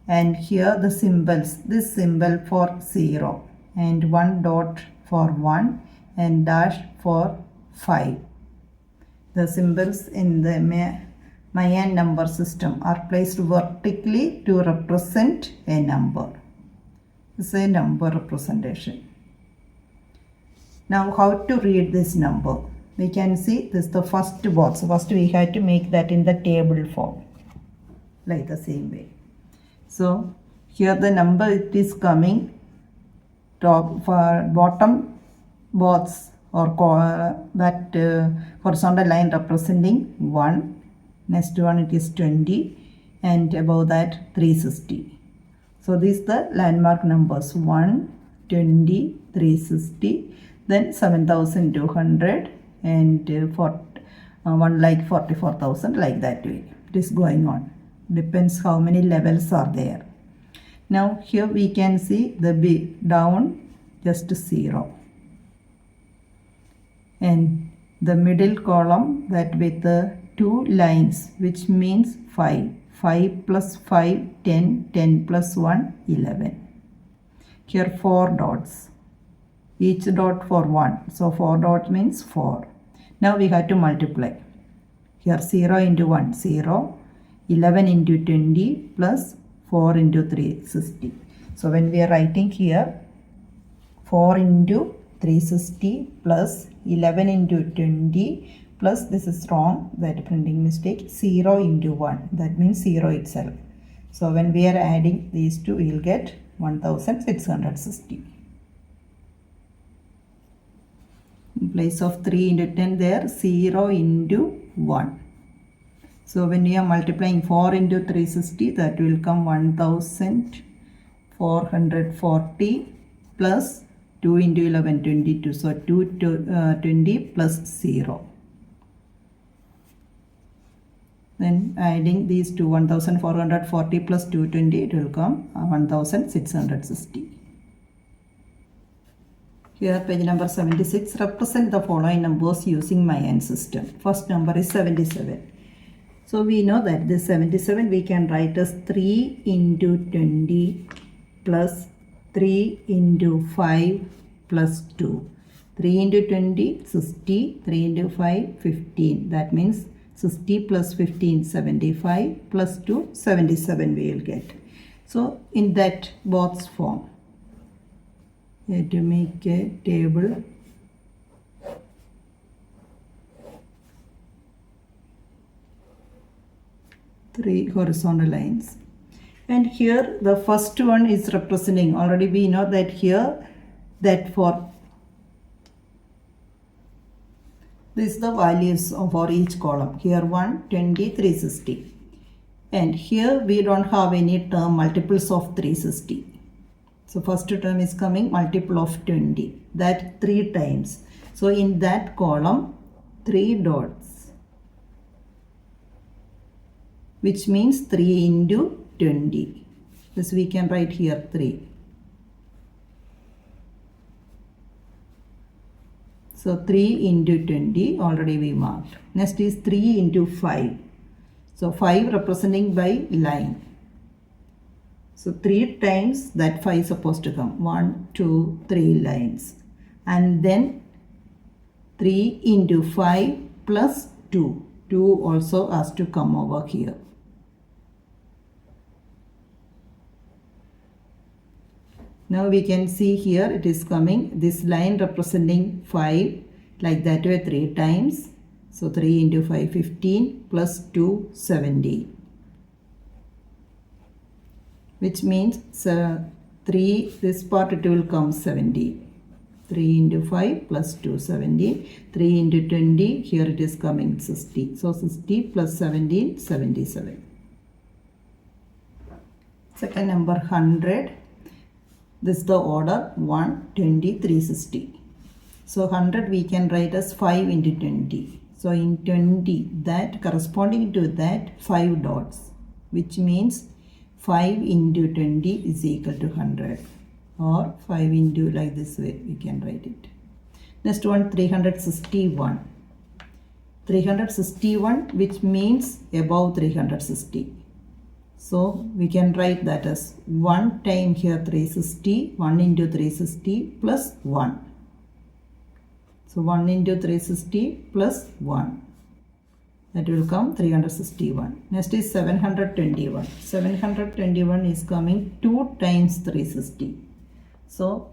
and here the symbols, this symbol for 0 and 1 dot for 1 and dash for 5. The symbols in the Mayan number system are placed vertically to represent a number. This is a number representation. Now how to read this number? We can see this is the first box. First we have to make that in the table form, like the same way. So here the number it is coming top for bottom box or that horizontal line representing 1. Next one it is 20, and above that 360. So these the landmark numbers 1, 20, 360, then 7200, and for 1 like 44,000, like that way. It is going on. Depends how many levels are there. Now here we can see the B down just 0. And the middle column that with the 2 lines, which means 5. 5 plus 5, 10, 10 plus 1, 11. Here 4 dots. Each dot for 1. So 4 dots means 4. Now we have to multiply. Here 0 into 1, 0. 11 into 20 plus 4 into 360. So when we are writing here 4 into 360 plus 11 into 20 plus, this is wrong, that printing mistake, 0 into 1, that means 0 itself. So when we are adding these two, we will get 1660. In place of 3 into 10 there, 0 into 1. So when we are multiplying 4 into 360, that will come 1440 plus 2 into 11, 22. So 220 plus 0. Then adding these to 1440 plus 220, it will come 1660. Here page number 76, represent the following numbers using Mayan system. First number is 77. So we know that this 77 we can write as 3 into 20 plus 3 into 5 plus 2. 3 into 20, 60, 3 into 5, 15. That means 60 plus 15, 75 plus 2, 77 we will get. So in that box form, we have to make a table. Three horizontal lines, and here the first one is representing, already we know that here, that for this is the values for each column. Here 1, 20, 360, and here we don't have any term multiples of 360. So first term is coming multiple of 20, that 3 times. So in that column 3 dots, which means 3 into 20. This we can write here 3. So 3 into 20 already we marked. Next is 3 into 5. So 5 representing by line. So 3 times that 5 is supposed to come. 1, 2, 3 lines. And then 3 into 5 plus 2. 2 also has to come over here. Now we can see here it is coming, this line representing 5, like that way 3 times. So 3 into 5, 15 plus 2, 70. Which means 3, this part it will come 70. 3 into 5 plus 2, 70. 3 into 20, here it is coming 60. So 60 plus 17, 77. Second number 100. This is the order 1, 20, 360. So 100 we can write as 5 into 20. So in 20, that corresponding to that 5 dots, which means 5 into 20 is equal to 100, or 5 into, like this way we can write it. Next one 361. 361, which means above 360. So we can write that as 1 time here 360, 1 into 360 plus 1. So 1 into 360 plus 1. That will come 361. Next is 721. 721 is coming 2 times 360. So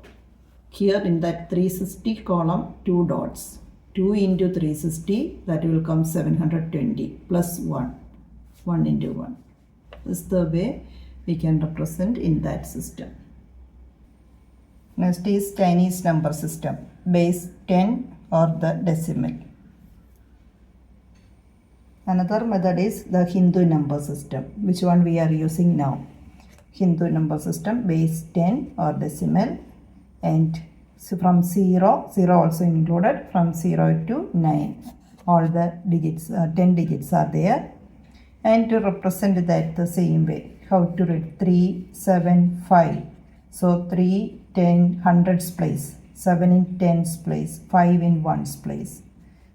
here in that 360 column, 2 dots. 2 into 360, that will come 720 plus 1. 1 into 1. This is the way we can represent in that system. Next is Chinese number system, base 10 or the decimal. Another method is the Hindu number system, which one we are using now. Hindu number system, base 10 or decimal, and so from 0 also included, from 0 to 9. All the digits, 10 digits are there. And to represent that the same way, how to read 3, 7, 5. So 3, 10, 100's place, 7 in 10's place, 5 in 1's place.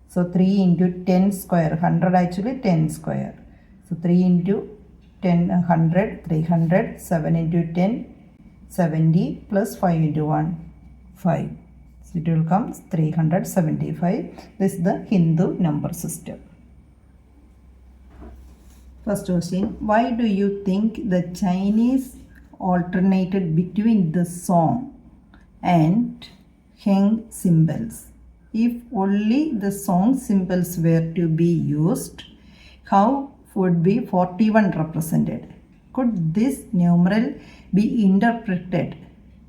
So 3 into 10 square, 100 actually 10 square. So 3 into 10, 100, 300, 7 into 10, 70 plus 5 into 1, 5. So it will come 375. This is the Hindu number system. First question, why do you think the Chinese alternated between the song and Heng symbols? If only the song symbols were to be used, how would be 41 represented? Could this numeral be interpreted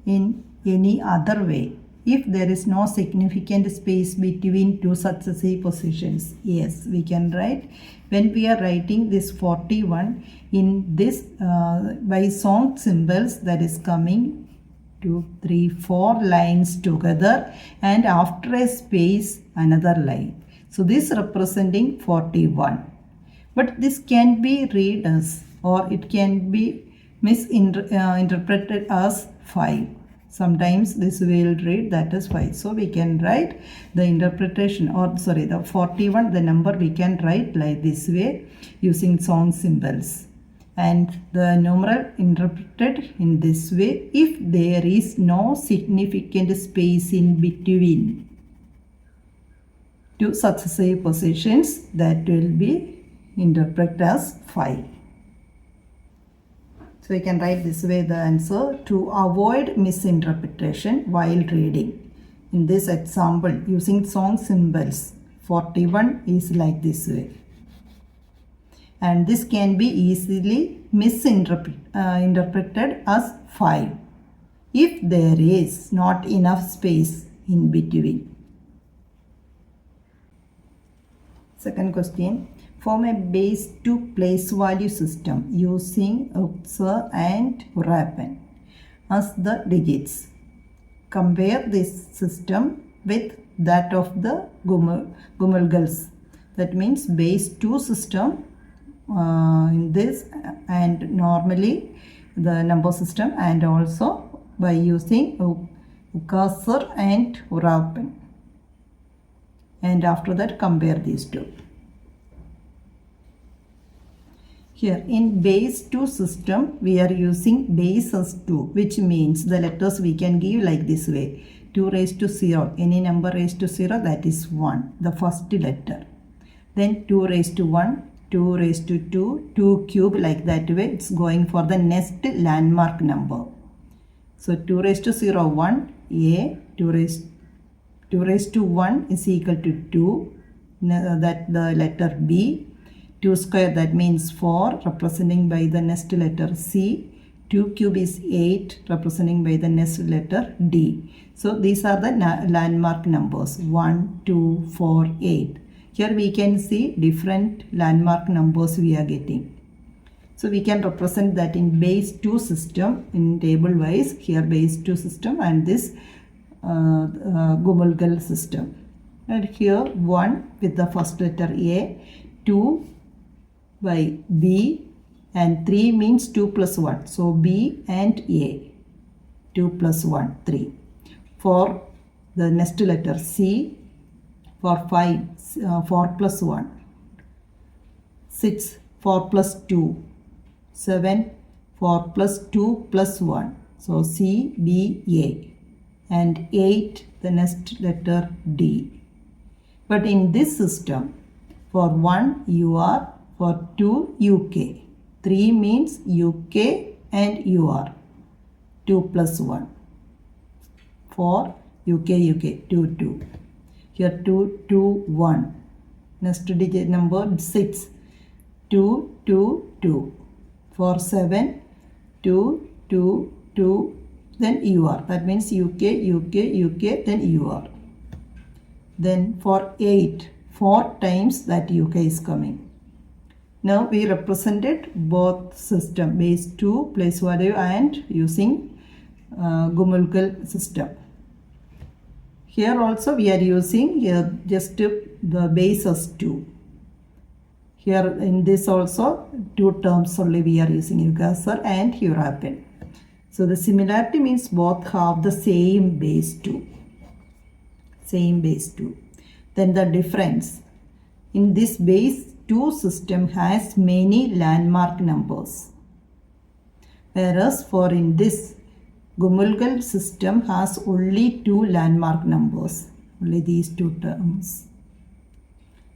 in any other way? if there is no significant space between two successive positions. Yes, we can write. When we are writing this 41 in this by song symbols, that is coming 2, 3, 4 lines together, and after a space another line. So this representing 41. But this can be read as, or it can be misinterpreted as 5. Sometimes this will read that as 5. So we can write the interpretation, or sorry, the 41, the number we can write like this way using song symbols. And the numeral interpreted in this way if there is no significant space in between two successive positions, that will be interpreted as 5. So we can write this way the answer to avoid misinterpretation while reading. In this example, using song symbols, 41 is like this way. And this can be easily misinterpreted as 5 if there is not enough space in between. Second question. Form a base to place value system using Uxer and Hurappen as the digits. Compare this system with that of the Gumulgals. That means base 2 system in this, and normally the number system, and also by using Uxer and Hurappen. And after that compare these two. Here in base 2 system, we are using base as 2, which means the letters we can give like this way. 2 raised to 0, any number raised to 0, that is 1, the first letter. Then 2 raised to 1, 2 raised to 2, 2 cube, like that way. It's going for the next landmark number. So 2 raised to 0, 1, A, 2 raised to 1 is equal to 2, that the letter B. 2 square, that means 4, representing by the next letter C. 2 cube is 8, representing by the next letter D. So these are the landmark numbers 1, 2, 4, 8. Here we can see different landmark numbers we are getting. So we can represent that in base 2 system in table wise. Here base 2 system and this Gumulgal system. And here 1 with the first letter A, 2 by B, and 3 means 2 plus 1. So B and A. 2 plus 1, 3. For the next letter C, for 5, 4 plus 1. 6, 4 plus 2. 7, 4 plus 2 plus 1. So C, B, A. And 8, the next letter D. But in this system, for 1 UR, for 2 UK. 3 means UK and UR. 2 plus 1. For UK, 2, 2. Here 2, 2, 1. Next digit number 6. 2, 2, 2. For 7, 2, 2, 2. Then UR. That means UK, then UR. Then for 8, 4 times that UK is coming. Now we represented both system, base 2, place value, and using Gumulgal system. Here also we are using just the base as 2. Here in this also 2 terms only we are using, Uxer and Hurappen. So the similarity means both have the same base 2. Same base 2. Then the difference. In this base 2 system has many landmark numbers. Whereas for in this Gumulgal system has only 2 landmark numbers. Only these 2 terms.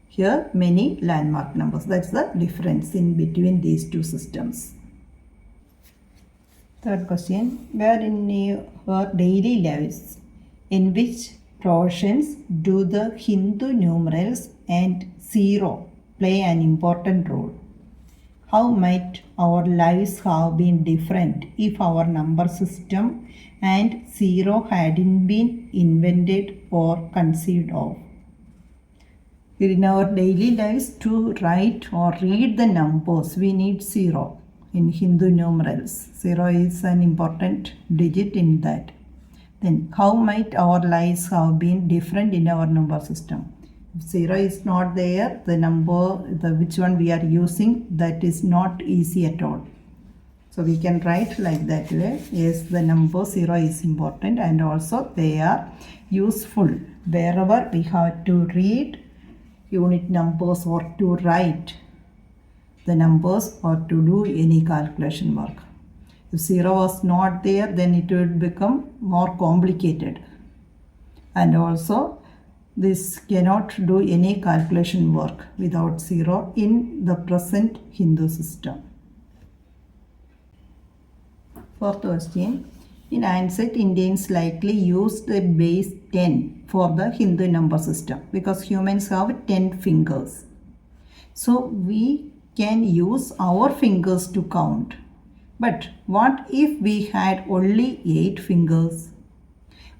Here many landmark numbers. That's the difference in between these 2 systems. Third question. Where in your daily lives, in which portions do the Hindu numerals and 0 play an important role? How might our lives have been different if our number system and zero hadn't been invented or conceived of? In our daily lives, to write or read the numbers, we need zero in Hindu numerals. Zero is an important digit in that. Then, how might our lives have been different in our number system? If zero is not there, the number, which one we are using, that is not easy at all. So we can write like that way. Yes, the number zero is important, and also they are useful wherever we have to read unit numbers or to write the numbers or to do any calculation work. If zero was not there, then it would become more complicated, and also this cannot do any calculation work without zero in the present Hindu system. Fourth question. In ancient Indians likely used the base 10 for the Hindu number system because humans have 10 fingers. So we can use our fingers to count. But what if we had only 8 fingers?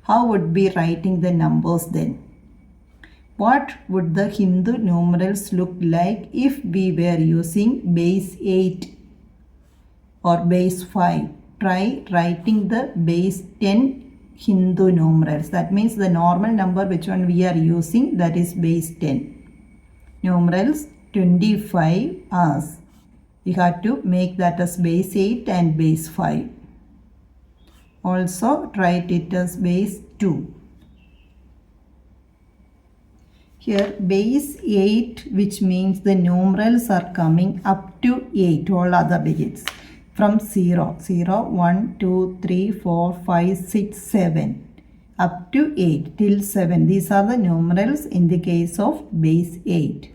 How would be writing the numbers then? What would the Hindu numerals look like if we were using base 8 or base 5? Try writing the base 10 Hindu numerals. That means the normal number which one we are using, that is base 10. Numerals 25 as. We have to make that as base 8 and base 5. Also write it as base 2. Here base 8, which means the numerals are coming up to 8, all other digits. From 0, 1, 2, 3, 4, 5, 6, 7 up to 8 till 7. These are the numerals in the case of base 8.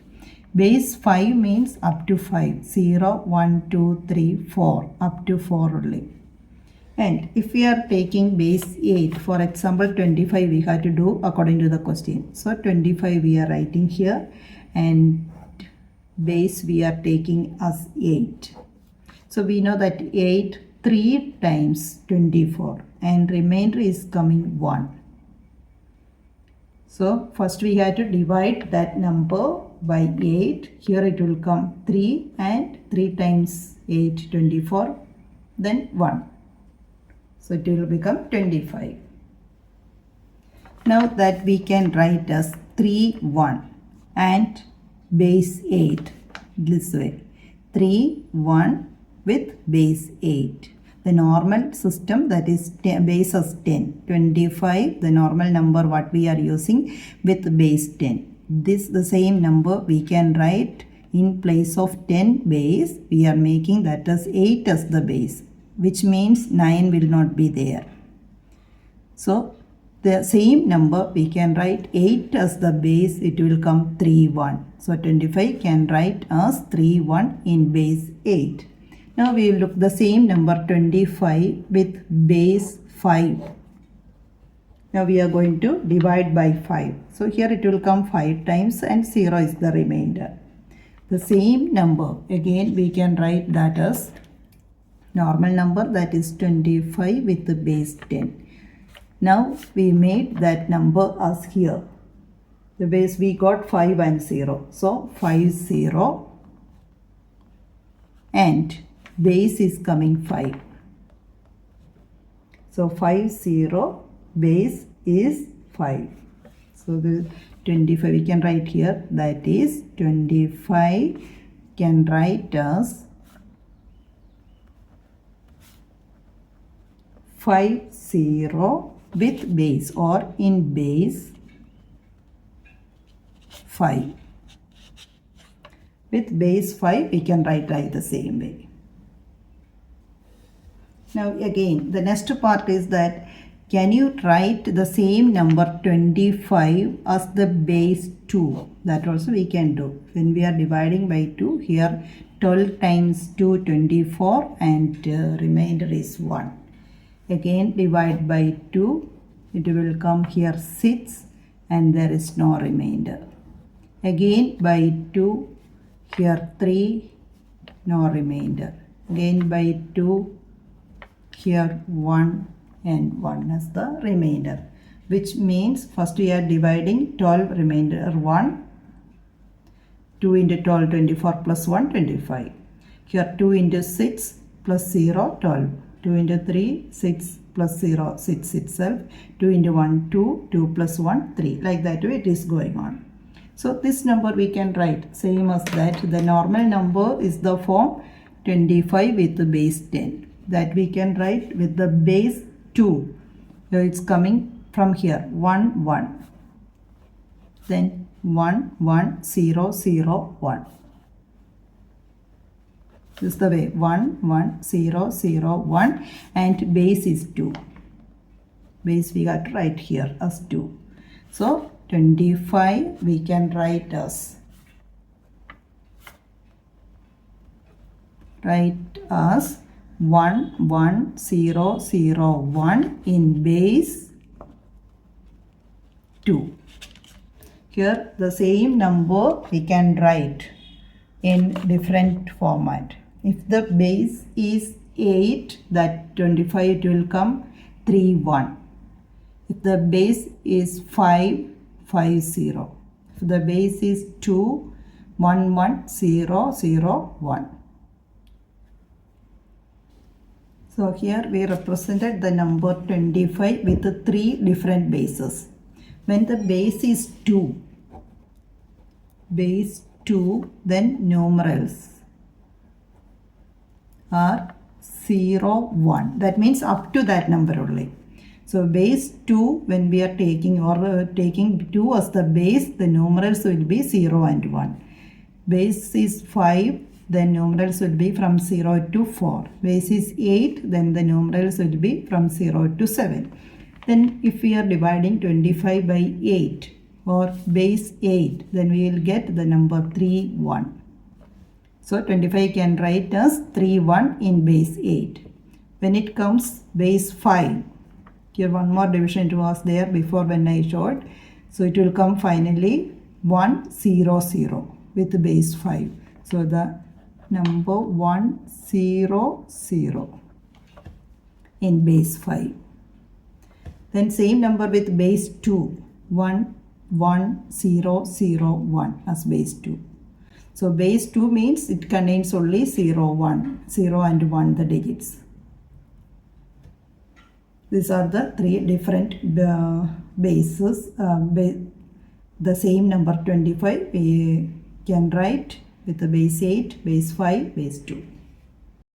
Base 5 means up to 5. 0, 1, 2, 3, 4. Up to 4 only. And if we are taking base 8, for example 25, we have to do according to the question. So 25 we are writing here, and base we are taking as 8. So we know that 8 3 times 24, and remainder is coming 1. So first we have to divide that number by 8. Here it will come 3, and 3 times 8 24, then 1. So it will become 25. Now that we can write as 3 1 and base 8 this way. 3 1 with base 8. The normal system, that is base as 10. 25, the normal number what we are using with base 10. This the same number we can write in place of 10 base. We are making that as 8 as the base, which means 9 will not be there. So the same number we can write 8 as the base, it will come 3 1. So 25 can write as 3 1 in base 8. Now we will look the same number 25 with base 5. Now we are going to divide by 5. So here it will come 5 times and 0 is the remainder. The same number again we can write that as normal number, that is 25 with the base 10. Now we made that number as here. The base we got 5 and 0. So 5 0 and base is coming 5. So 5 0 base is 5. So the 25 we can write here, that is 25 can write as 5 0 with base or in base 5. With base 5 we can write like the same way. Now again the next part is that can you write the same number 25 as the base 2? That also we can do. When we are dividing by 2, here 12 times 2 24 and remainder is 1. Again divide by 2, it will come here 6 and there is no remainder. Again by 2, here 3 no remainder. Again by 2, here 1 and 1 as the remainder, which means first we are dividing 12 remainder 1, 2 into 12 24 plus 1 25. Here 2 into 6 plus 0 12, 2 into 3 6 plus 0 6 itself, 2 into 1 2, 2 plus 1 3, like that way it is going on. So this number we can write same as that. The normal number is the form 25 with the base 10, that we can write with the base 2. So it's coming from here 1 1, then 1 1 0 0 1. This is the way 1 1 0 0 1, and base is 2. Base we got to write here as 2. So 25 we can write as 1 1 0 0 1 in base 2. Here the same number we can write in different format. If the base is 8, that 25 it will come 3 1. If the base is 5 5 0. If the base is 2 1 1 0 0 1. So here we represented the number 25 with 3 different bases. When the base is 2, then numerals are 0 1. That means up to that number only. So base 2, when we are taking taking 2 as the base, the numerals will be 0 and 1. Base is 5, then numerals will be from 0 to 4. Base is 8, then the numerals will be from 0 to 7. Then if we are dividing 25 by 8 or base 8, then we will get the number 3 1. So 25 can write as 3 1 in base 8. When it comes base 5, here one more division was there before when I showed. So it will come finally 1 0 0 with base 5. So the number 1 0 0 in base 5. Then same number with base 2, 1 1 0 0 1 as base 2. So base 2 means it contains only 0 1, 0 and 1 the digits. These are the 3 different bases. The same number 25 we can write with the base 8, base 5, base 2.